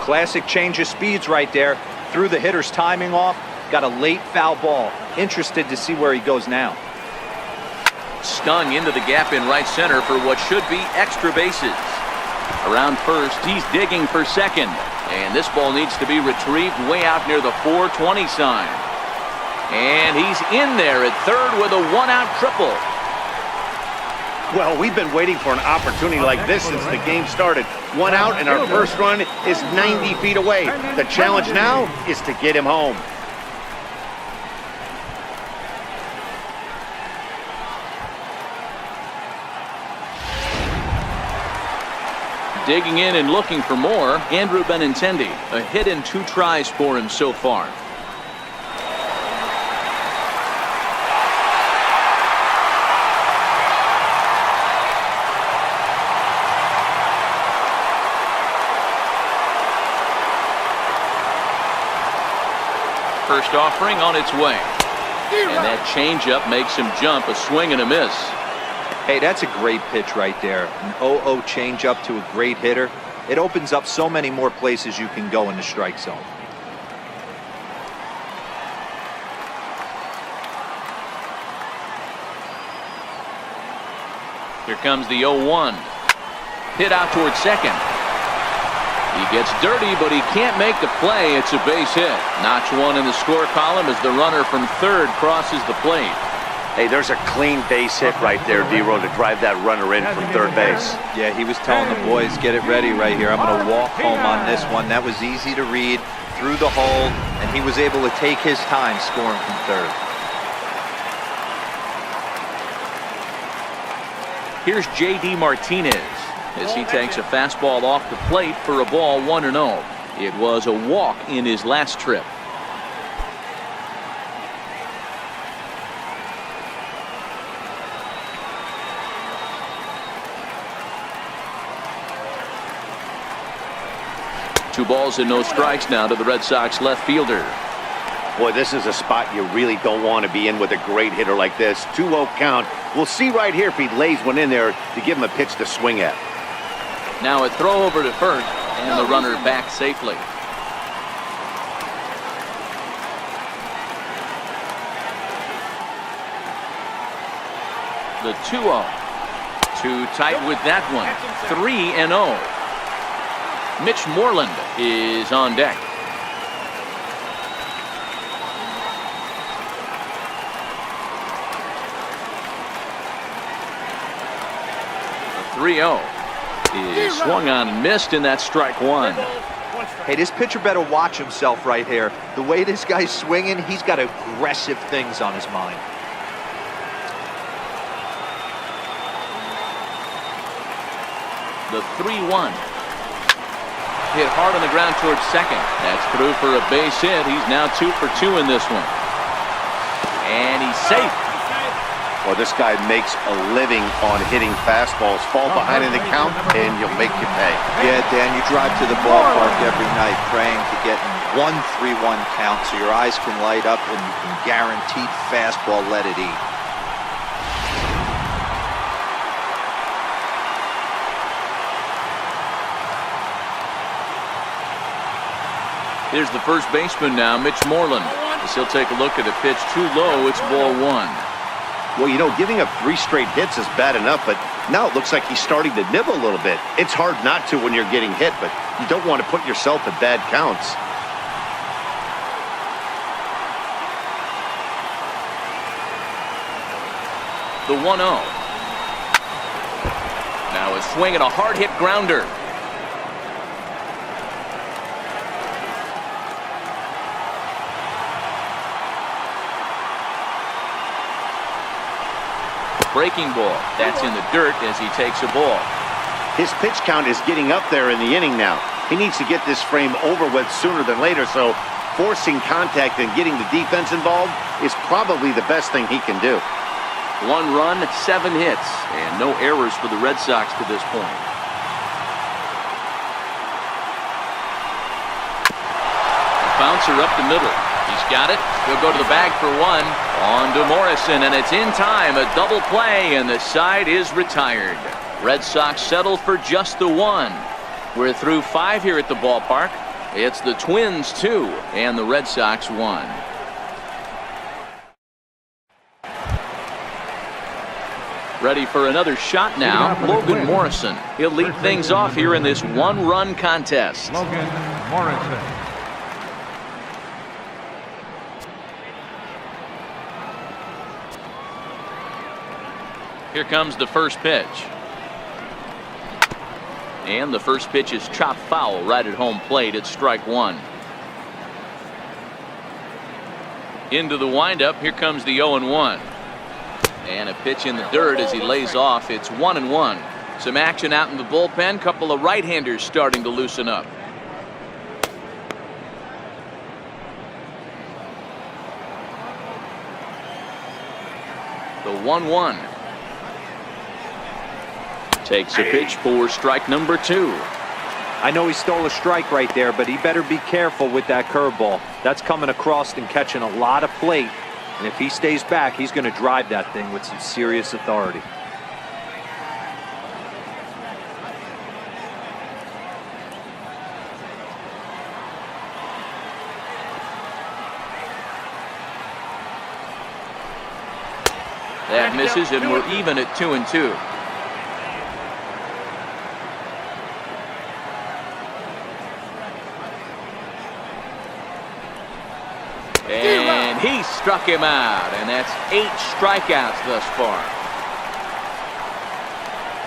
Classic change of speeds right there. Threw the hitter's timing off. Got a late foul ball. Interested to see where he goes now. Stung into the gap in right center for what should be extra bases. Around first, he's digging for second. And this ball needs to be retrieved way out near the 420 sign. And he's in there at third with a one-out triple. Well, we've been waiting for an opportunity like this since the game started. One out and our first run is 90 feet away. The challenge now is to get him home. Digging in and looking for more, Andrew Benintendi. A hit and 2 tries for him so far. First offering on its way. And that changeup makes him jump. A swing and a miss. Hey, that's a great pitch right there. An 0-0 changeup to a great hitter. It opens up so many more places you can go in the strike zone. Here comes the 0-1. Hit out towards second. He gets dirty, but he can't make the play. It's a base hit. Notch one in the score column as the runner from third crosses the plate. Hey, there's a clean base hit right there, D-Row, to drive that runner in from third base. Yeah, he was telling the boys, get it ready right here. I'm going to walk home on this one. That was easy to read through the hole, and he was able to take his time scoring from third. Here's J.D. Martinez as he takes a fastball off the plate for a ball 1-0. It was a walk in his last trip. Two balls and no strikes now to the Red Sox left fielder. Boy, this is a spot you really don't want to be in with a great hitter like this. 2-0 count. We'll see right here if he lays one in there to give him a pitch to swing at. Now a throw over to first, and the runner back safely. The 2-0. Too tight with that one. 3-0. Mitch Moreland is on deck. The 3-0 is swung on and missed, and that's strike one. Hey, this pitcher better watch himself right here. The way this guy's swinging, he's got aggressive things on his mind. The 3-1. Hit hard on the ground towards second. That's through for a base hit. He's now 2 for 2 in this one. And he's safe. Well, this guy makes a living on hitting fastballs. Fall behind in the count, and you'll make you pay. Yeah, Dan, you drive to the ballpark every night praying to get 1-3-1 count so your eyes can light up and you can guaranteed fastball let it eat. Here's the first baseman now, Mitch Moreland. As he'll take a look at a pitch too low. It's ball 1. Well, you know, giving up 3 straight hits is bad enough, but now it looks like he's starting to nibble a little bit. It's hard not to when you're getting hit, but you don't want to put yourself in bad counts. The 1-0. Now a swing and a hard hit grounder. breaking ball. That's in the dirt as he takes a ball. His pitch count is getting up there in the inning now. He needs to get this frame over with sooner than later, so forcing contact and getting the defense involved is probably the best thing he can do. 1 run, 7 hits, and no errors for the Red Sox to this point. Bouncer up the middle. He's got it. He'll go to the bag for 1. On to Morrison, and it's in time. A double play, and the side is retired. Red Sox settle for just the 1. We're through 5 here at the ballpark. It's the Twins 2 and the Red Sox 1. Ready for another shot now, Logan Morrison. He'll lead things off here in this 1-run contest. Logan Morrison. Here comes the first pitch. And the first pitch is chopped foul right at home plate. It's strike 1. Into the windup. Here comes the 0-1. And a pitch in the dirt as he lays off. It's 1-1. Some action out in the bullpen. Couple of right-handers starting to loosen up. The 1-1. Takes a pitch for strike number 2. I know he stole a strike right there, but he better be careful with that curveball. That's coming across and catching a lot of plate. And if he stays back, he's going to drive that thing with some serious authority. That misses, and we're even at 2-2. And he struck him out, and that's 8 strikeouts thus far.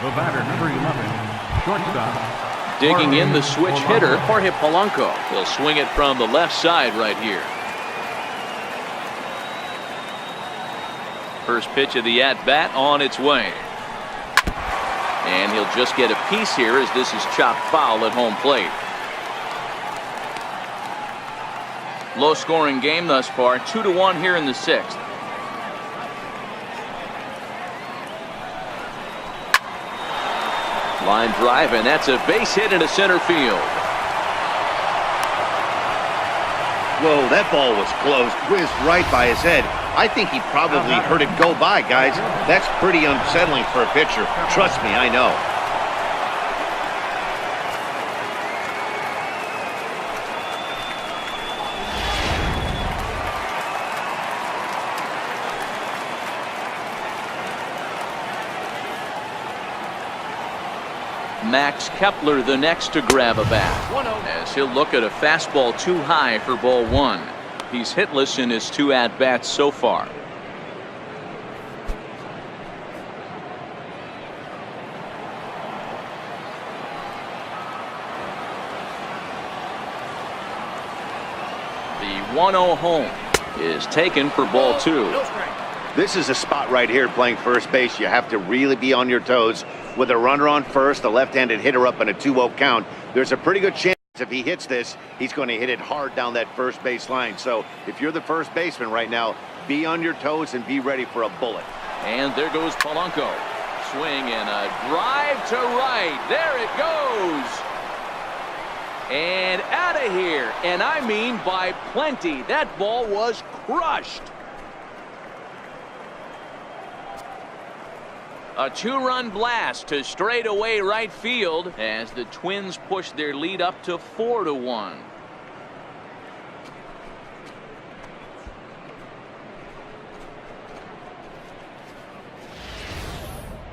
The batter, number 11, shortstop. Digging in the switch hitter, Jorge Polanco. He'll swing it from the left side right here. First pitch of the at-bat on its way. And he'll just get a piece here as this is chopped foul at home plate. Low-scoring game thus far, 2-1 here in the 6th. Line drive, and that's a base hit into center field. Whoa, that ball was close, whizzed right by his head. I think he probably heard it go by, guys. That's pretty unsettling for a pitcher. Trust me, I know. Max Kepler the next to grab a bat, as he'll look at a fastball too high for ball 1. He's hitless in his 2 at-bats so far. The 1-0 home is taken for ball 2. This is a spot right here playing first base. You have to really be on your toes. With a runner on first, a left-handed hitter up in a 2-0 count, there's a pretty good chance if he hits this, he's going to hit it hard down that first base line. So if you're the first baseman right now, be on your toes and be ready for a bullet. And there goes Polanco. Swing and a drive to right. There it goes. And out of here. And I mean by plenty. That ball was crushed. A 2-run blast to straightaway right field as the Twins push their lead up to 4-1.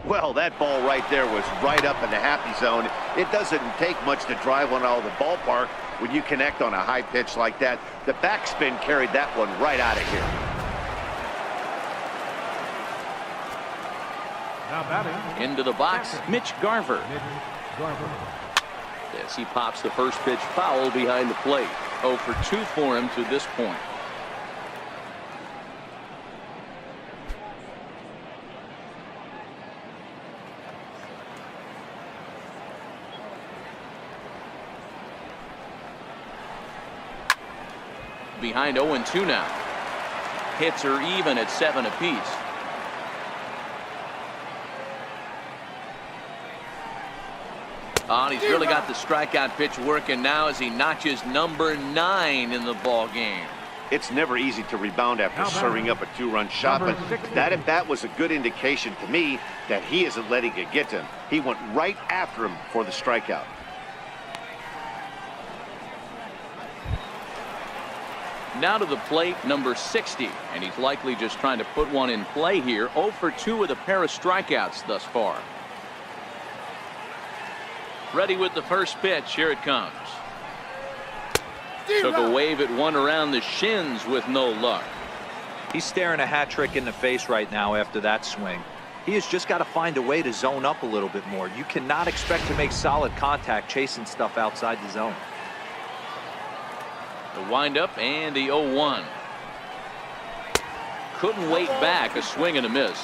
Well, that ball right there was right up in the happy zone. It doesn't take much to drive one out of the ballpark when you connect on a high pitch like that. The backspin carried that one right out of here. Now batting. Into the box, Mitch Garver. As he pops the first pitch foul behind the plate. 0 for 2 for him to this point. behind 0-2 now. Hits are even at 7 apiece. Oh, and he's really got the strikeout pitch working now as he notches number 9 in the ball game. It's never easy to rebound after serving up a 2-run shot, but that at bat was a good indication to me that he isn't letting it get to him. He went right after him for the strikeout. Now to the plate, number 60, and he's likely just trying to put one in play here. 0 for 2 with a pair of strikeouts thus far. Ready with the first pitch. Here it comes. Took a wave at one around the shins with no luck. He's staring a hat trick in the face right now after that swing. He has just got to find a way to zone up a little bit more. You cannot expect to make solid contact chasing stuff outside the zone. The windup and the 0-1. Couldn't wait back. A swing and a miss.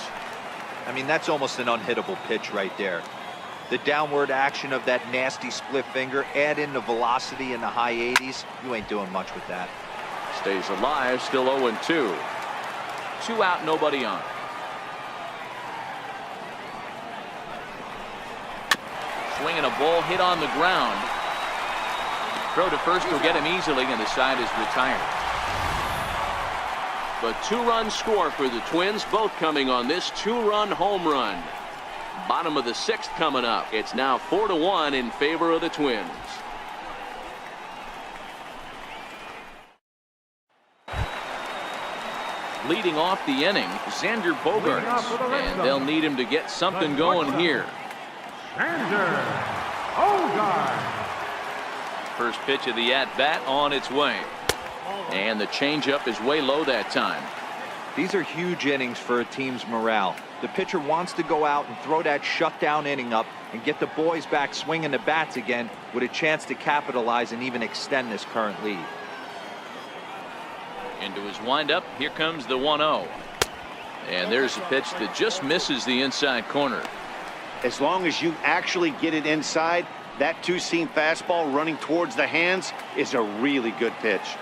I mean, that's almost an unhittable pitch right there. The downward action of that nasty split finger, add in the velocity in the high 80s, you ain't doing much with that. Stays alive, still 0-2. 2 out, nobody on. Swinging a ball hit on the ground. Throw to first will get him easily, and the side is retired. The 2-run score for the Twins, both coming on this 2-run home run. Bottom of the 6th coming up. It's now 4-1 in favor of the Twins. Leading off the inning, Xander Bogaerts, and they'll need him to get something going here. Xander Bogaerts. First pitch of the at-bat on its way. And the changeup is way low that time. These are huge innings for a team's morale. The pitcher wants to go out and throw that shutdown inning up and get the boys back swinging the bats again with a chance to capitalize and even extend this current lead. Into his windup, here comes the 1-0. And there's a pitch that just misses the inside corner. As long as you actually get it inside, that 2-seam fastball running towards the hands is a really good pitch.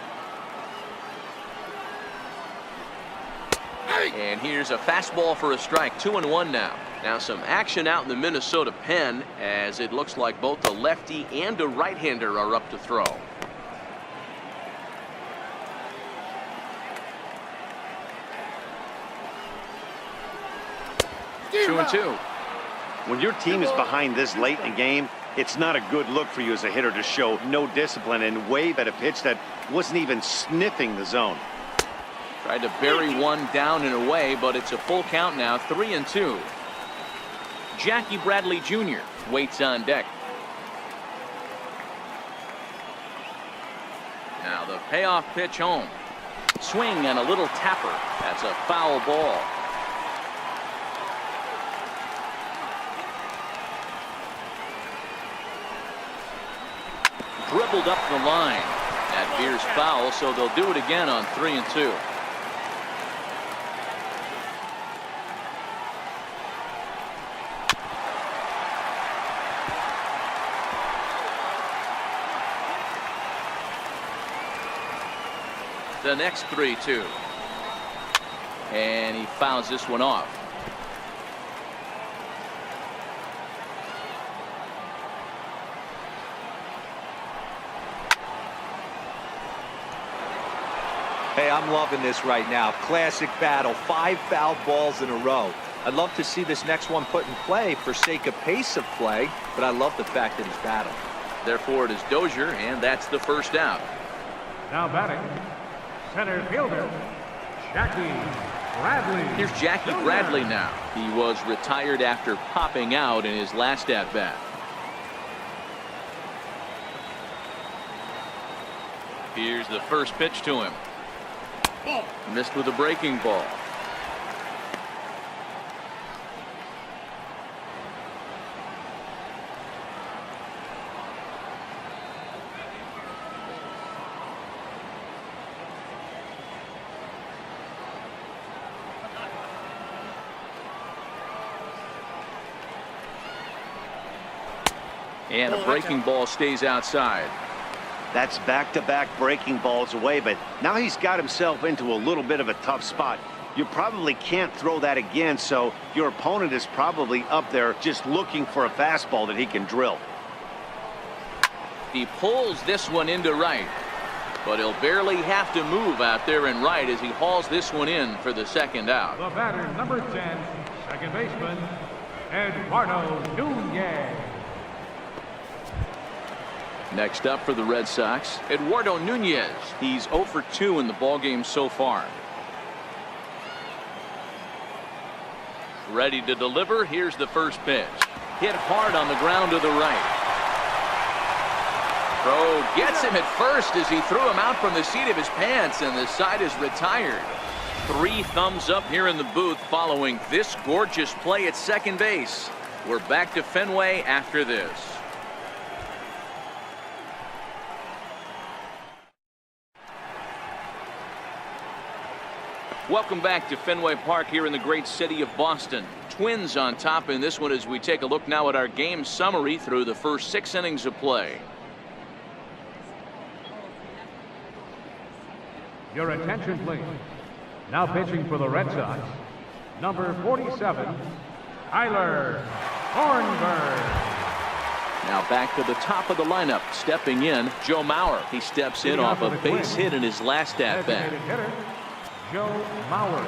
And here's a fastball for a strike. 2-1 now. Now some action out in the Minnesota pen, as it looks like both a lefty and a right-hander are up to throw. Two and two. When your team is behind this late in the game, it's not a good look for you as a hitter to show no discipline and wave at a pitch that wasn't even sniffing the zone. Tried to bury one down and away, but it's a full count now. 3-2. Jackie Bradley Jr. waits on deck. Now the payoff pitch home. Swing and a little tapper. That's a foul ball. Dribbled up the line. That veers foul, so they'll do it again on 3-2. The next 3-2. And he fouls this one off. Hey, I'm loving this right now. Classic battle. 5 foul balls in a row. I'd love to see this next one put in play for sake of pace of play, but I love the fact that he's battling. Therefore, it is Dozier, and that's the first out. Now batting, center fielder, Jackie Bradley. Here's Jackie Bradley now. He was retired after popping out in his last at-bat. Here's the first pitch to him. Missed with a breaking ball. And a breaking ball stays outside. That's back-to-back breaking balls away, but now he's got himself into a little bit of a tough spot. You probably can't throw that again, so your opponent is probably up there just looking for a fastball that he can drill. He pulls this one into right, but he'll barely have to move out there in right as he hauls this one in for the second out. The batter, number 10, second baseman, Eduardo Nunez. Next up for the Red Sox, Eduardo Nunez. He's 0 for 2 in the ballgame so far. Ready to deliver. Here's the first pitch. Hit hard on the ground to the right. Throw gets him at first as he threw him out from the seat of his pants, and the side is retired. 3 thumbs up here in the booth following this gorgeous play at second base. We're back to Fenway after this. Welcome back to Fenway Park here in the great city of Boston. Twins on top in this one as we take a look now at our game summary through the first 6 innings of play. Your attention, please. Now pitching for the Red Sox, number 47, Tyler Thornburg. Now back to the top of the lineup. Stepping in, Joe Mauer. He steps in off a base hit in his last at-bat. Designated hitter, Joe Mauer.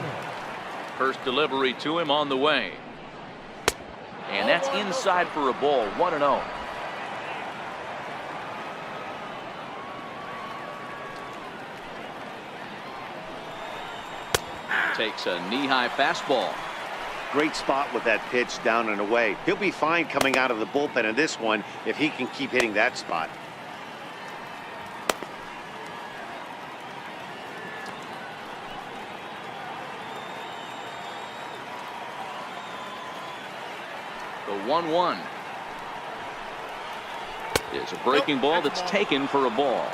First delivery to him on the way. And that's inside for a ball. 1-0. Takes a knee-high fastball. Great spot with that pitch down and away. He'll be fine coming out of the bullpen in this one if he can keep hitting that spot. The 1-1 is a breaking ball that's taken for a ball.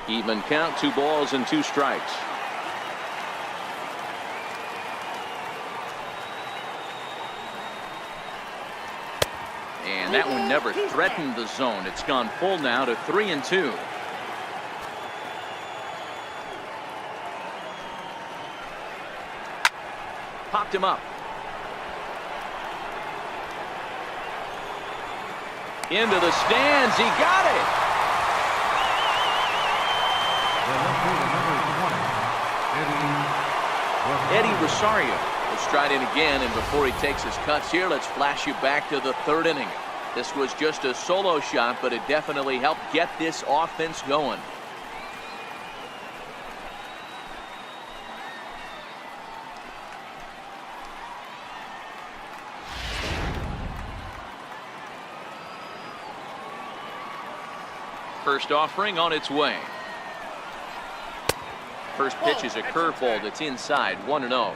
Even count, 2 balls and 2 strikes. And that one never threatened the zone. It's gone full now to 3-2. Popped him up. Into the stands. He got it. Eddie Rosario will stride in again, and before he takes his cuts here, let's flash you back to the 3rd inning. This was just a solo shot, but it definitely helped get this offense going. First offering on its way. First pitch is a curveball that's inside. 1-0.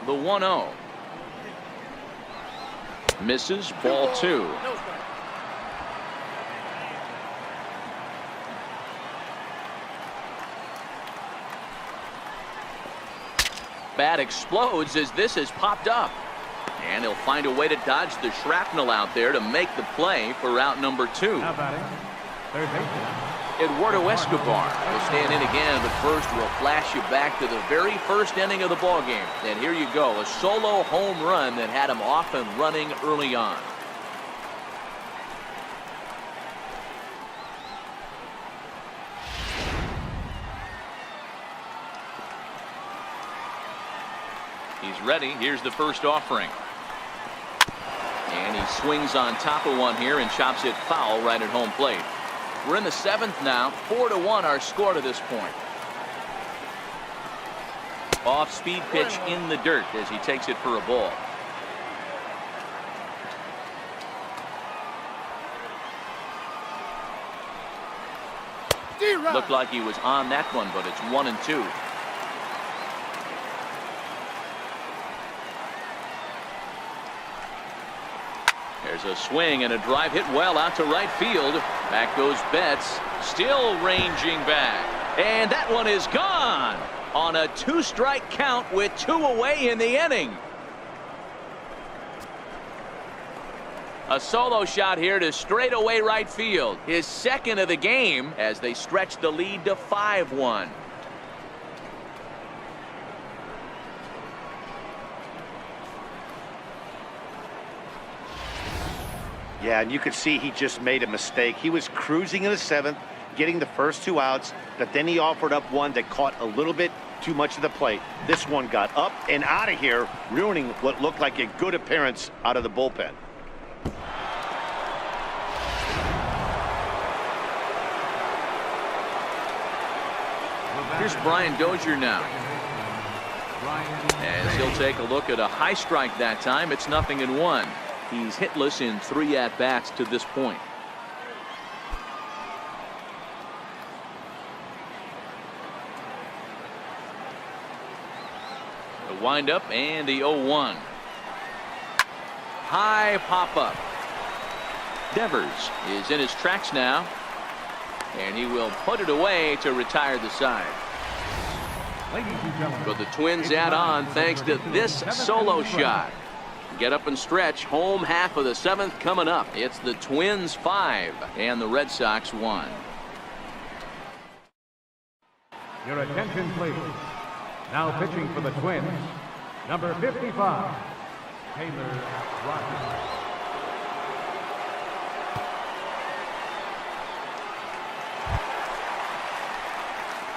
The 1-0 misses. Ball 2. Bat explodes as this has popped up, and he'll find a way to dodge the shrapnel out there to make the play for out number 2. Now batting, third baseman, Eduardo Escobar will stand in again, but first we'll flash you back to the very first inning of the ballgame. And here you go, a solo home run that had him off and running early on. He's ready. Here's the first offering. And he swings on top of one here and chops it foul right at home plate. We're in the 7th now. 4-1 our score to this point. Off-speed pitch in the dirt as he takes it for a ball. Looked like he was on that one, but it's 1-2. There's a swing and a drive hit well out to right field. Back goes Betts, still ranging back. And that one is gone on a 2-strike count with 2 away in the inning. A solo shot here to straightaway right field. His second of the game as they stretch the lead to 5-1. Yeah, and you could see he just made a mistake. He was cruising in the 7th, getting the first 2 outs, but then he offered up one that caught a little bit too much of the plate. This one got up and out of here, ruining what looked like a good appearance out of the bullpen. Here's Brian Dozier now. As he'll take a look at a high strike that time. It's 0-1. He's hitless in 3 at-bats to this point. The windup and the 0-1. High pop-up. Devers is in his tracks now. And he will put it away to retire the side. But the Twins add on thanks to this solo shot. Get up and stretch. Home half of the 7th coming up. It's the Twins 5 and the Red Sox 1. Your attention, please. Now pitching for the Twins, number 55, Taylor Rogers.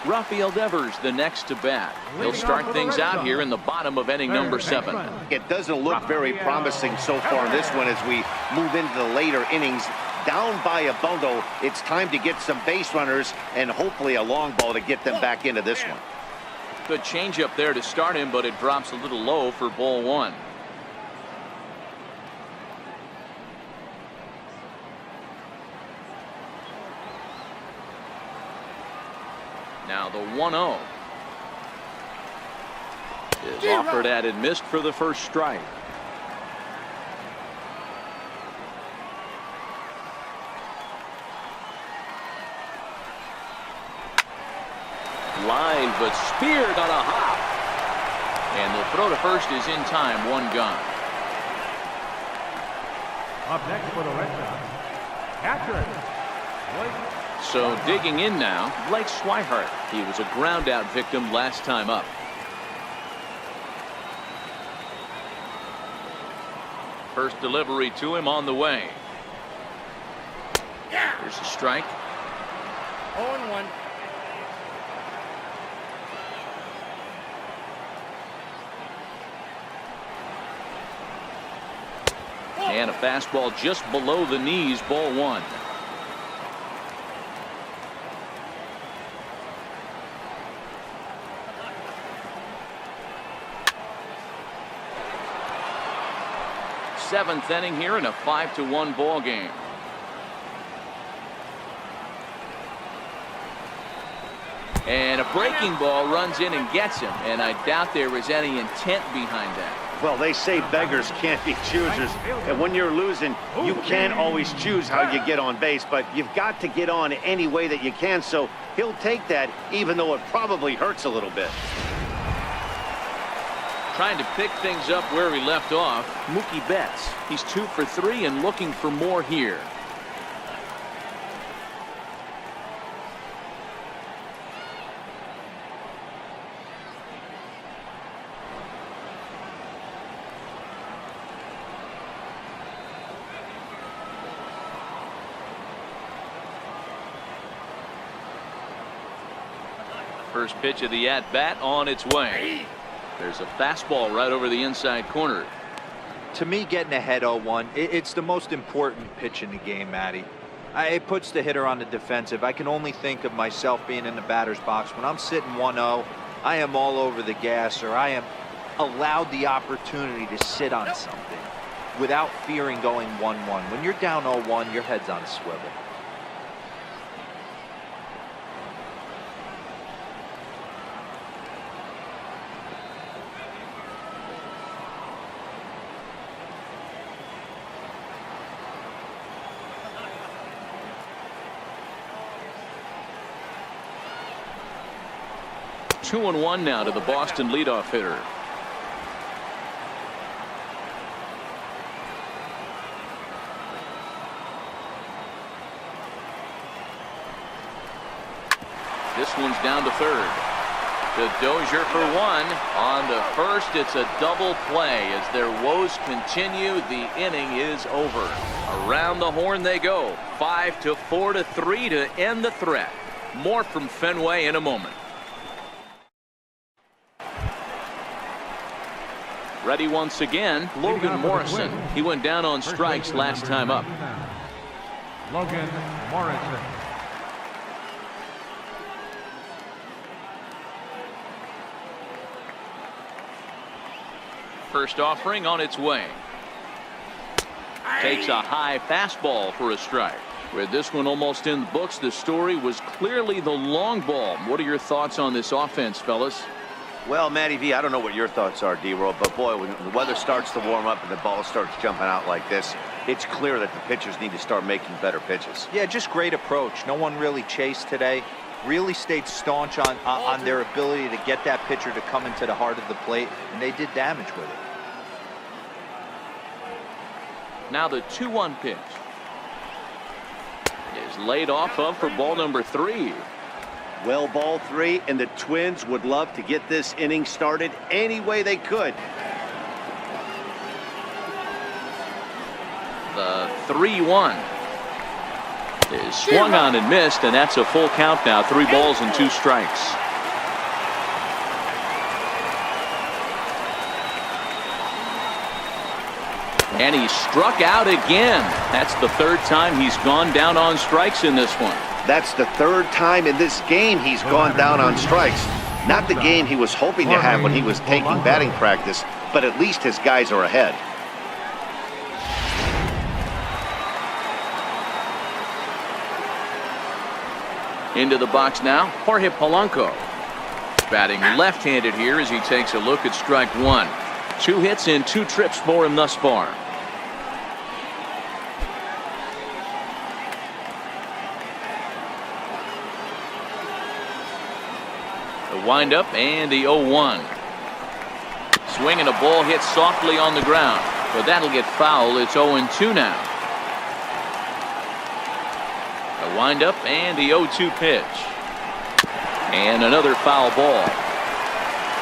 Rafael Devers the next to bat. He'll start things out here in the bottom of inning number 7. It doesn't look very promising so far in this one as we move into the later innings. Down by a bundle, it's time to get some base runners and hopefully a long ball to get them back into this one. Good changeup there to start him, but it drops a little low for ball 1. Now the 1-0 is offered at and missed for the first strike. Line but speared on a hop. And the throw to first is in time. 1 gone. Up next for the Red Sox, catcher Blake. So digging in now, Blake Swihart. He was a ground out victim last time up. First delivery to him on the way. Here's a strike. 0-1. And a fastball just below the knees, ball 1. Seventh inning here in a 5-1 ball game. And a breaking ball runs in and gets him, and I doubt there was any intent behind that. Well, they say beggars can't be choosers, and when you're losing, you can't always choose how you get on base, but you've got to get on any way that you can, so he'll take that even though it probably hurts a little bit. Trying to pick things up where he left off, Mookie Betts. He's 2 for 3 and looking for more here. First pitch of the at-bat on its way. There's a fastball right over the inside corner. To me, getting ahead 0-1, it's the most important pitch in the game, Matty. It puts the hitter on the defensive. I can only think of myself being in the batter's box. When I'm sitting 1-0, I am all over the gas, or I am allowed the opportunity to sit on something without fearing going 1-1. When you're down 0-1, your head's on a swivel. 2-1 now to the Boston leadoff hitter. This one's down to third. To Dozier for one. On to first, it's a double play. As their woes continue, the inning is over. Around the horn they go. 5-4-3 to end the threat. More from Fenway in a moment. Ready once again, Logan Morrison. He went down on strikes last time up. Logan Morrison. First offering on its way. Takes a high fastball for a strike. With this one almost in the books, the story was clearly the long ball. What are your thoughts on this offense, fellas? Well, Matty V, I don't know what your thoughts are, D-Roll, but boy, when the weather starts to warm up and the ball starts jumping out like this, it's clear that the pitchers need to start making better pitches. Yeah, just great approach. No one really chased today. Really stayed staunch on their ability to get that pitcher to come into the heart of the plate, and they did damage with it. Now the 2-1 pitch is laid off of for ball number 3. Well, ball 3, and the Twins would love to get this inning started any way they could. The 3-1 is swung on and missed, and that's a full count now. 3 balls and 2 strikes. And he struck out again. That's the 3rd time he's gone down on strikes in this one. That's the 3rd time in this game he's gone down on strikes. Not the game he was hoping to have when he was taking batting practice, but at least his guys are ahead. Into the box now, Jorge Polanco. Batting left-handed here as he takes a look at strike 1. 2 hits in 2 trips for him thus far. The windup and the 0-1. Swinging a ball hit softly on the ground, but that'll get foul. It's 0-2 now. The windup and the 0-2 pitch. And another foul ball.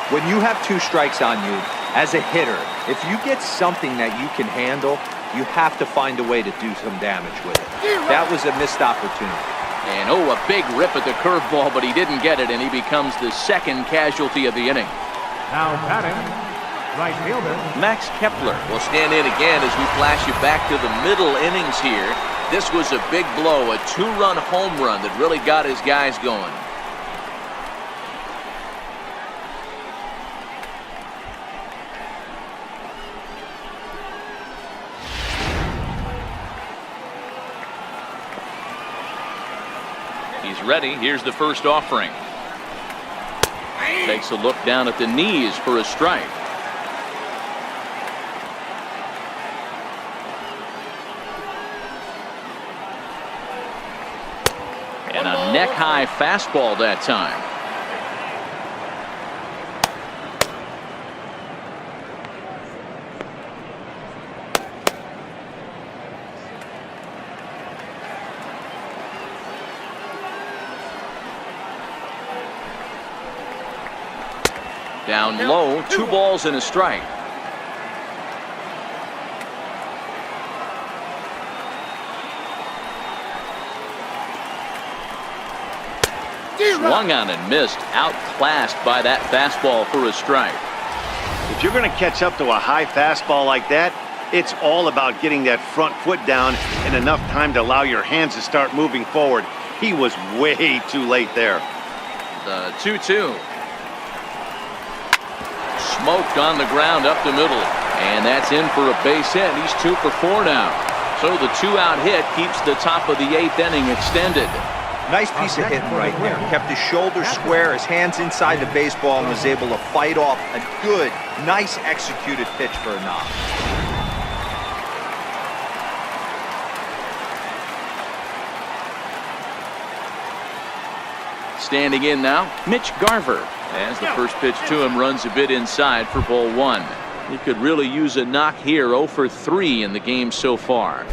When you have 2 strikes on you, as a hitter, if you get something that you can handle, you have to find a way to do some damage with it. That was a missed opportunity. And a big rip at the curveball, but he didn't get it, and he becomes the 2nd casualty of the inning. Now batting, right fielder Max Kepler will stand in again as we flash you back to the middle innings here. This was a big blow, a 2-run home run that really got his guys going. He's ready. Here's the first offering. Takes a look down at the knees for a strike. And a neck-high fastball that time. Down low, 2 balls and a strike. Swung on and missed, outclassed by that fastball for a strike. If you're going to catch up to a high fastball like that, it's all about getting that front foot down in enough time to allow your hands to start moving forward. He was way too late there. The 2-2. Smoked on the ground up the middle, and that's in for a base hit. He's 2 for 4 now. So the 2-out hit keeps the top of the 8th inning extended. Nice piece of hitting right there. Kept his shoulders square, his hands inside the baseball, and was able to fight off a good, nice executed pitch for a knock. Standing in now, Mitch Garver. As the first pitch to him runs a bit inside for ball one. He could really use a knock here. 0 for 3 in the game so far.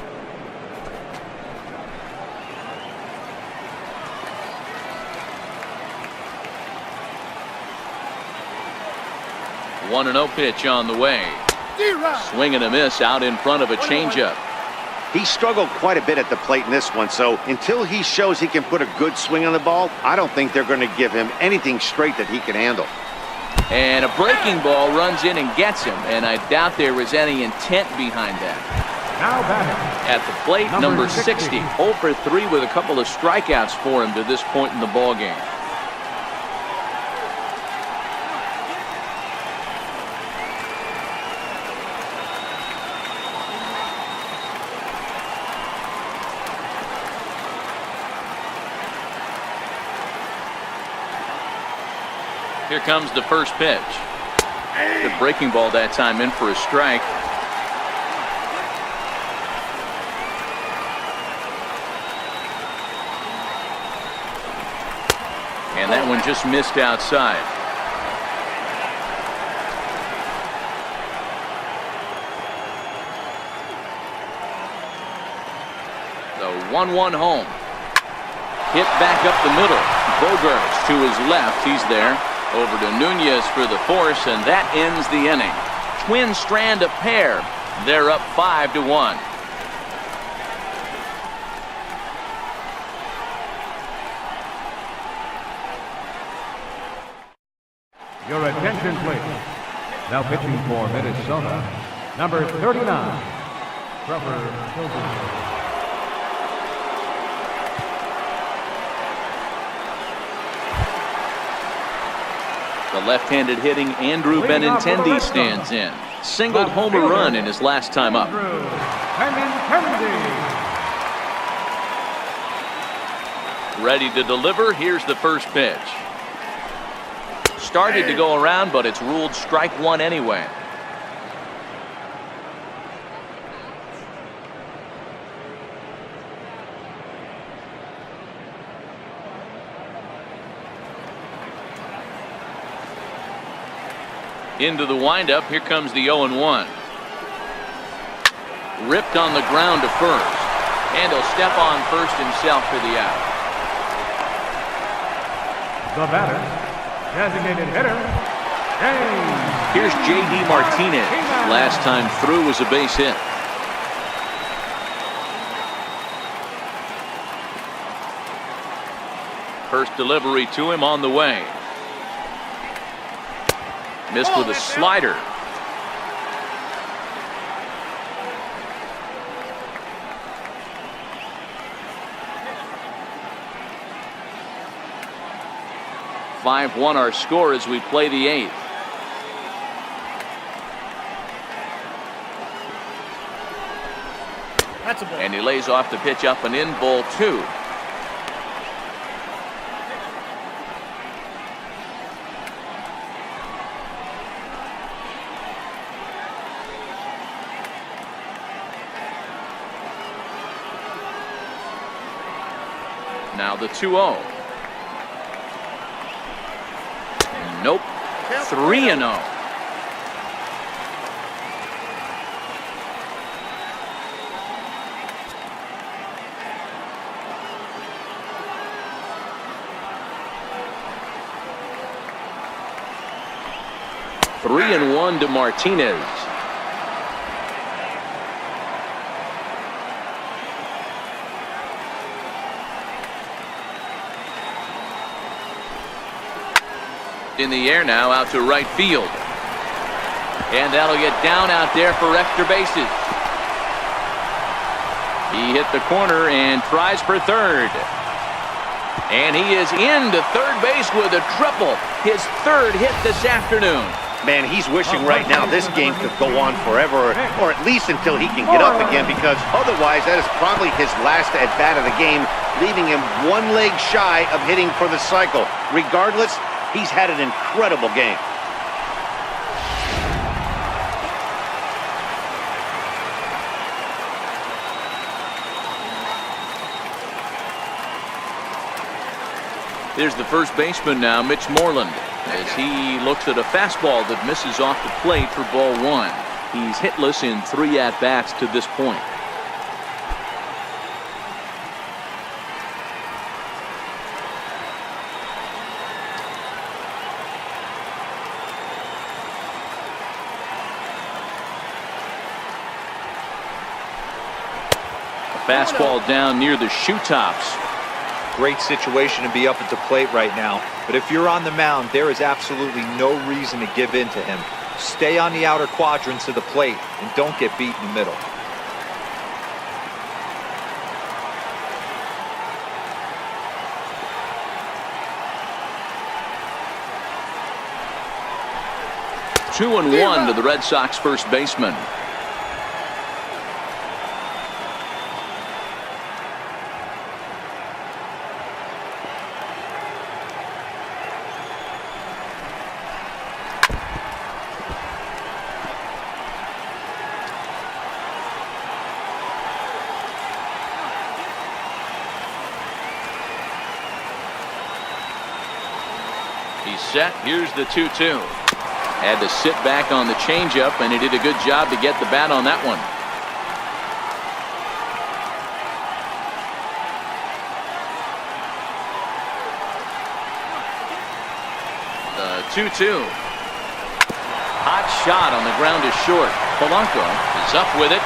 One and 0 pitch on the way. Swing and a miss out in front of a changeup. He struggled quite a bit at the plate in this one, so until he shows he can put a good swing on the ball, I don't think they're going to give him anything straight that he can handle. And a breaking ball runs in and gets him, and I doubt there was any intent behind that. Now batting. At the plate, number 60. 0 for 3 with a couple of strikeouts for him to this point in the ball game. Here comes the first pitch. The breaking ball that time in for a strike. And that one just missed outside. The 1-1 home. Hit back up the middle. Bogarts to his left. He's there. Over to Nunez for the force, and that ends the inning. Twin strand a pair. They're up 5-1. Your attention, please. Now pitching for Minnesota, number 39, Trevor Silverberg. The left-handed hitting Andrew Benintendi stands in. Singled home a run in his last time up. Ready to deliver. Here's the first pitch. Started to go around, but it's ruled strike one anyway. Into the windup. Here comes the 0-1. Ripped on the ground to first. And he'll step on first himself for the out. The batter, designated hitter, James. Here's J.D. Martinez. Last time through was a base hit. First delivery to him on the way. Missed with a slider. (5-1) our score as we play the 8th. That's a ball. And he lays off the pitch up and in. Ball 2. Now the 2-0. Nope. 3-0. Three and 1 to Martinez. In the air now, out to right field. And that'll get down out there for extra bases. He hit the corner and tries for third. And he is into third base with a triple. His third hit this afternoon. Man, he's wishing right now this game could go on forever, or at least until he can get up again, because otherwise that is probably his last at-bat of the game, leaving him one leg shy of hitting for the cycle. Regardless, he's had an incredible game. Here's the first baseman now, Mitch Moreland, as he looks at a fastball that misses off the plate for ball 1. He's hitless in 3 at-bats to this point. Fastball down near the shoe tops. Great situation to be up at the plate right now. But if you're on the mound, there is absolutely no reason to give in to him. Stay on the outer quadrants of the plate and don't get beat in the middle. Two and one to the Red Sox first baseman. He's set. Here's the 2-2. Had to sit back on the changeup, and he did a good job to get the bat on that one. The 2-2. Hot shot on the ground is short. Polanco is up with it.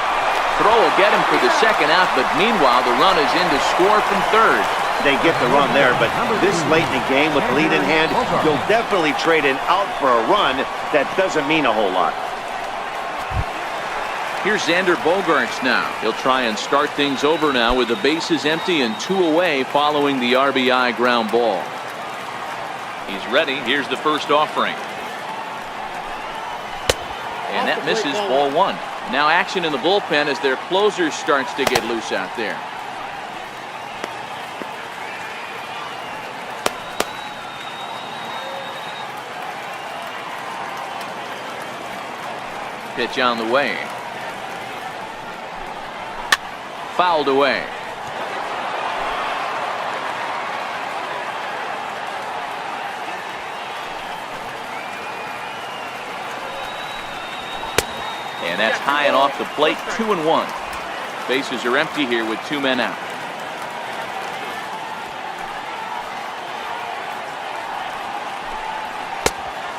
Throw will get him for the second out, but meanwhile the run is in to score from third. They get the run there, but this late in the game with the lead in hand, you'll definitely trade an out for a run. That doesn't mean a whole lot. Here's Xander Bogaerts now. He'll try and start things over now with the bases empty and 2 away following the RBI ground ball. He's ready. Here's the first offering. And that misses ball 1. Now action in the bullpen as their closer starts to get loose out there. Pitch on the way. Fouled away. And that's high and off the plate. 2-1. Bases are empty here with 2 men out.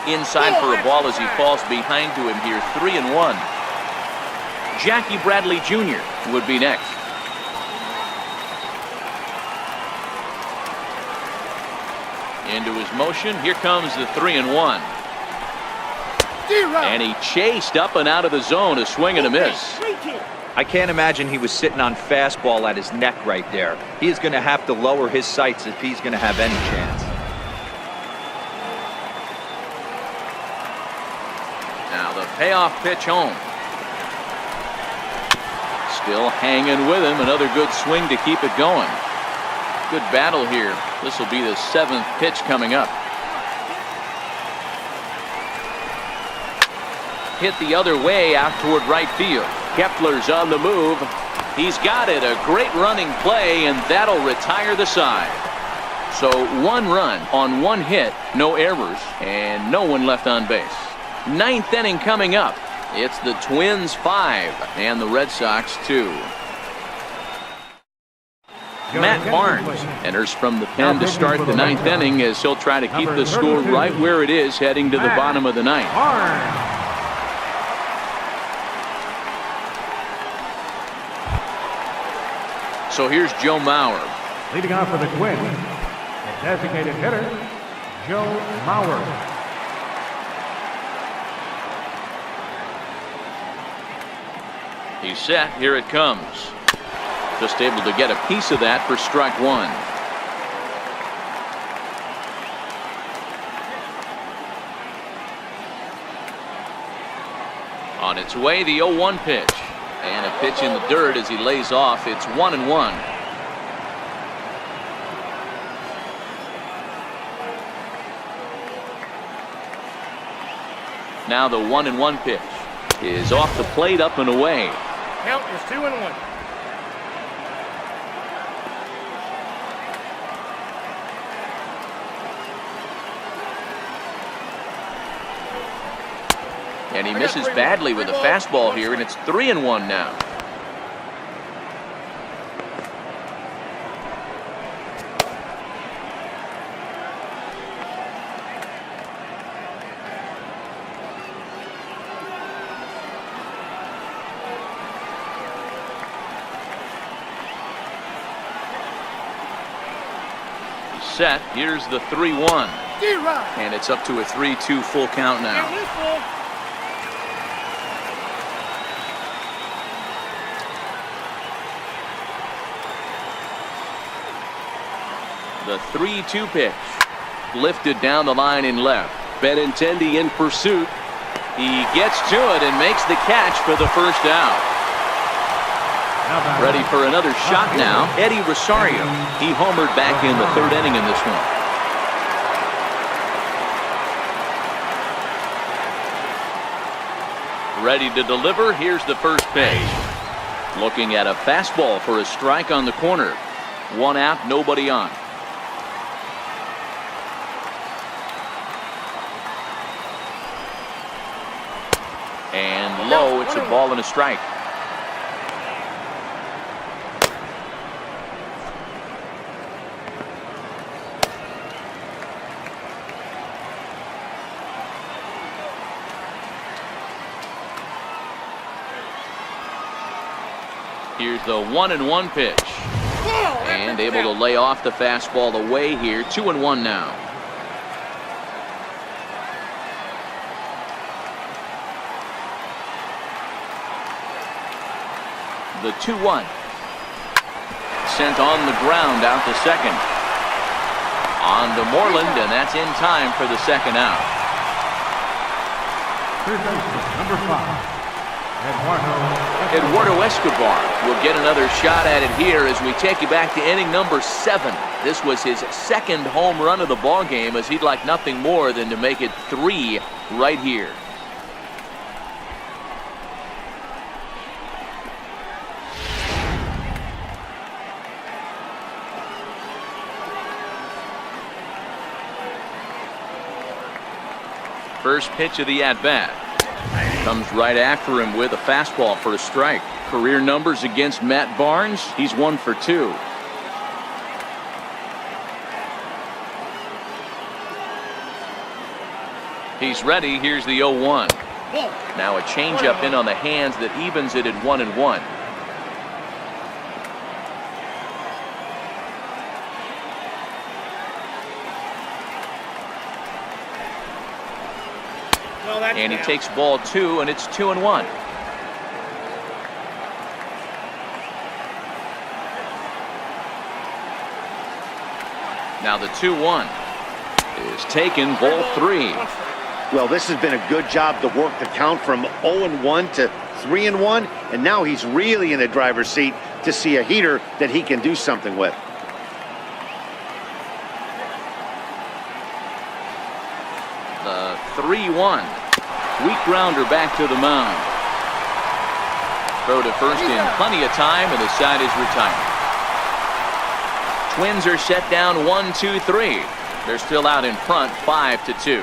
Inside for a ball as he falls behind to him here. 3-1. Jackie Bradley Jr. would be next. Into his motion. Here comes the 3-1. And he chased up and out of the zone. A swing and a miss. I can't imagine he was sitting on fastball at his neck right there. He is going to have to lower his sights if he's going to have any chance. Now the payoff pitch home. Still hanging with him. Another good swing to keep it going. Good battle here. This will be the 7th pitch coming up. Hit the other way out toward right field. Kepler's on the move. He's got it. A great running play, and that'll retire the side. So 1 run on 1 hit, no errors, and no one left on base. 9th inning coming up. It's the Twins 5 and the Red Sox 2. Matt Barnes enters from the pen to start the 9th inning as he'll try to keep the score right where it is heading to the bottom of the 9th. So here's Joe Mauer. Leading off for the Twins, the designated hitter, Joe Mauer. He's set. Here it comes. Just able to get a piece of that for strike 1. On its way, the 0-1 pitch. And a pitch in the dirt as he lays off. It's 1-1. Now the 1-1 pitch is off the plate, up and away. Count is 2-1. And he misses badly with a fastball here, and it's 3-1 now. Set. Here's the 3-1. And it's up to a 3-2 full count now. The 3-2 pitch. Lifted down the line in left. Benintendi in pursuit. He gets to it and makes the catch for the first out. Ready for another shot now, Eddie Rosario. He homered back in the 3rd inning in this one. Ready to deliver. Here's the first pitch. Looking at a fastball for a strike on the corner. 1 out, nobody on. And low, it's a ball and a strike. Here's the 1-1 pitch. And able to lay off the fastball away here. 2-1 now. The 2-1. Sent on the ground out to second. On to Moreland, and that's in time for the second out. Third baseman, number 5. Eduardo Escobar will get another shot at it here as we take you back to inning number 7. This was his 2nd home run of the ball game, as he'd like nothing more than to make it 3 right here. First pitch of the at-bat. Comes right after him with a fastball for a strike. Career numbers against Matt Barnes. He's 1 for 2. He's ready. Here's the 0-1. Now a changeup in on the hands that evens it at 1-1. And he takes ball 2, and it's 2-1. Now the 2-1 is taken, ball 3. Well, this has been a good job to work the count from 0-1 to 3-1, and now he's really in the driver's seat to see a heater that he can do something with. The 3-1. Weak grounder back to the mound. Throw to first in plenty of time, and the side is retired. Twins are set down 1-2-3. They're still out in front 5-2.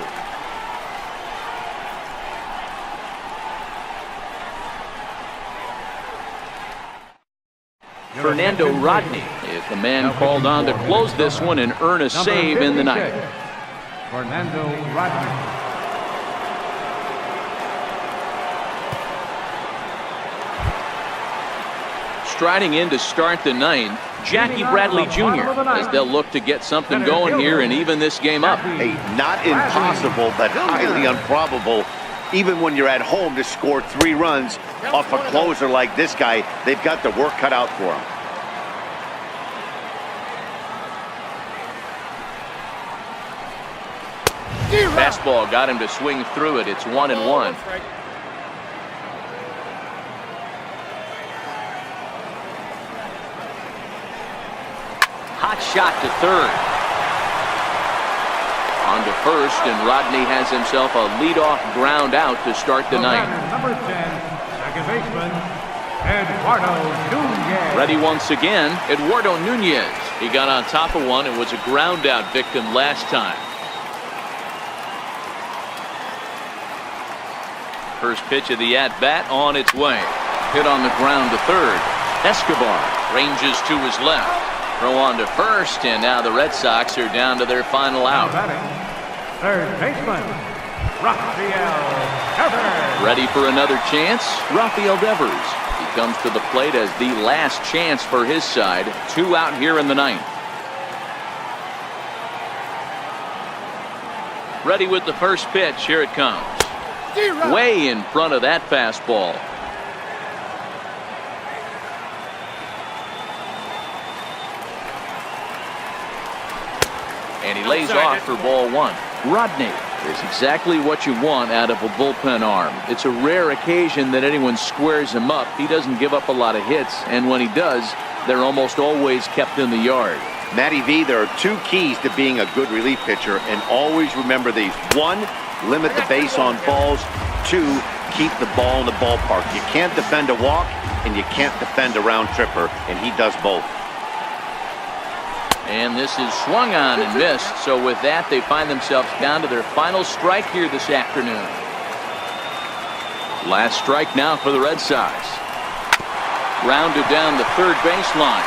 Fernando Rodney is the man called on to close this one and earn a save in the ninth. Fernando Rodney. Striding in to start the ninth, Jackie Bradley Jr. as they'll look to get something going here and even this game up. Hey, not impossible, but highly improbable. Even when you're at home to score 3 runs off a closer like this guy, they've got the work cut out for him. Fastball got him to swing through it. It's 1-1. Hot shot to third. On to first, and Rodney has himself a leadoff ground out to start the ninth. Number 10, second baseman, Eduardo Nunez. Ready once again, Eduardo Nunez. He got on top of one and was a ground out victim last time. First pitch of the at-bat on its way. Hit on the ground to third. Escobar ranges to his left. Throw on to first, and now the Red Sox are down to their final out. Third baseman, Rafael Devers. Ready for another chance? Rafael Devers. He comes to the plate as the last chance for his side. 2 out here in the 9th. Ready with the first pitch. Here it comes. Way in front of that fastball. And he lays off for ball 1. Rodney is exactly what you want out of a bullpen arm. It's a rare occasion that anyone squares him up. He doesn't give up a lot of hits, and when he does, they're almost always kept in the yard. Matty V, there are 2 keys to being a good relief pitcher, and always remember these. 1, limit the base on balls. 2, keep the ball in the ballpark. You can't defend a walk, and you can't defend a round tripper, and he does both. And this is swung on and missed. So with that, they find themselves down to their final strike here this afternoon. Last strike now for the Red Sox. Rounded down the third baseline.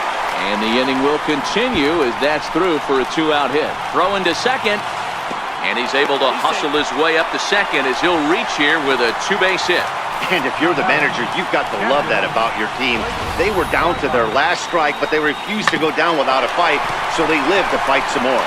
And the inning will continue as that's through for a 2-out hit. Throw into second. And he's able to hustle his way up to second as he'll reach here with a 2-base hit. And if you're the manager, you've got to love that about your team. They were down to their last strike, but they refused to go down without a fight, so they lived to fight some more.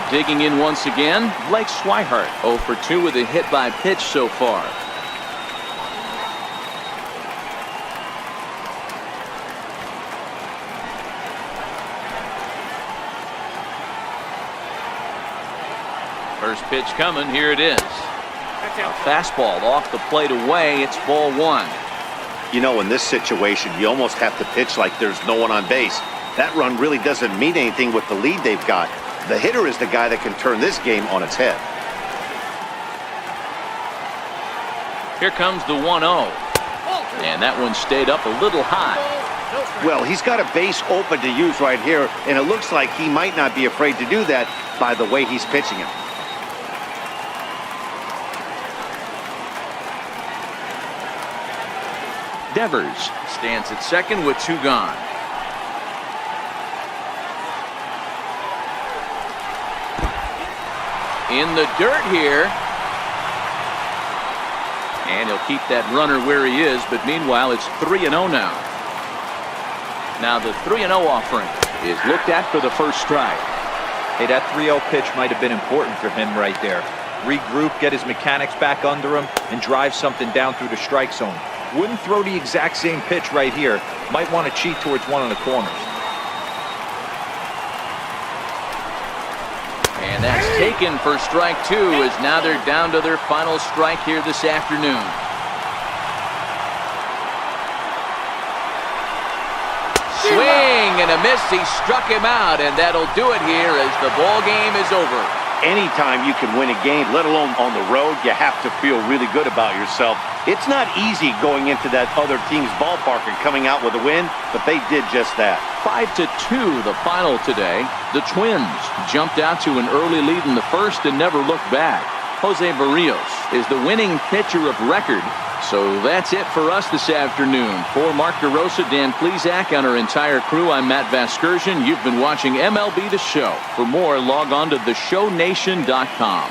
Digging in once again, Blake Swihart 0 for 2 with a hit by pitch so far. First pitch coming. Here it is. A fastball off the plate away. It's ball 1. You know, in this situation, you almost have to pitch like there's no one on base. That run really doesn't mean anything with the lead they've got. The hitter is the guy that can turn this game on its head. Here comes the 1-0. And that one stayed up a little high. Well, he's got a base open to use right here, and it looks like he might not be afraid to do that by the way he's pitching it. Devers stands at second with 2 gone. In the dirt here. And he'll keep that runner where he is, but meanwhile it's 3-0 now. Now the 3-0 offering is looked at for the first strike. Hey, that 3-0 pitch might have been important for him right there. Regroup, get his mechanics back under him, and drive something down through the strike zone. Wouldn't throw the exact same pitch right here. Might want to cheat towards one of the corners. And that's taken for strike 2 as now they're down to their final strike here this afternoon. Swing and a miss. He struck him out, and that'll do it here as the ball game is over. Anytime you can win a game, let alone on the road, you have to feel really good about yourself. It's not easy going into that other team's ballpark and coming out with a win, but they did just that. 5-2 the final today. The Twins jumped out to an early lead in the first and never looked back. Jose Barrios is the winning pitcher of record. So that's it for us this afternoon. For Mark DeRosa, Dan Plesac, and our entire crew, I'm Matt Vasgersian. You've been watching MLB The Show. For more, log on to theshownation.com.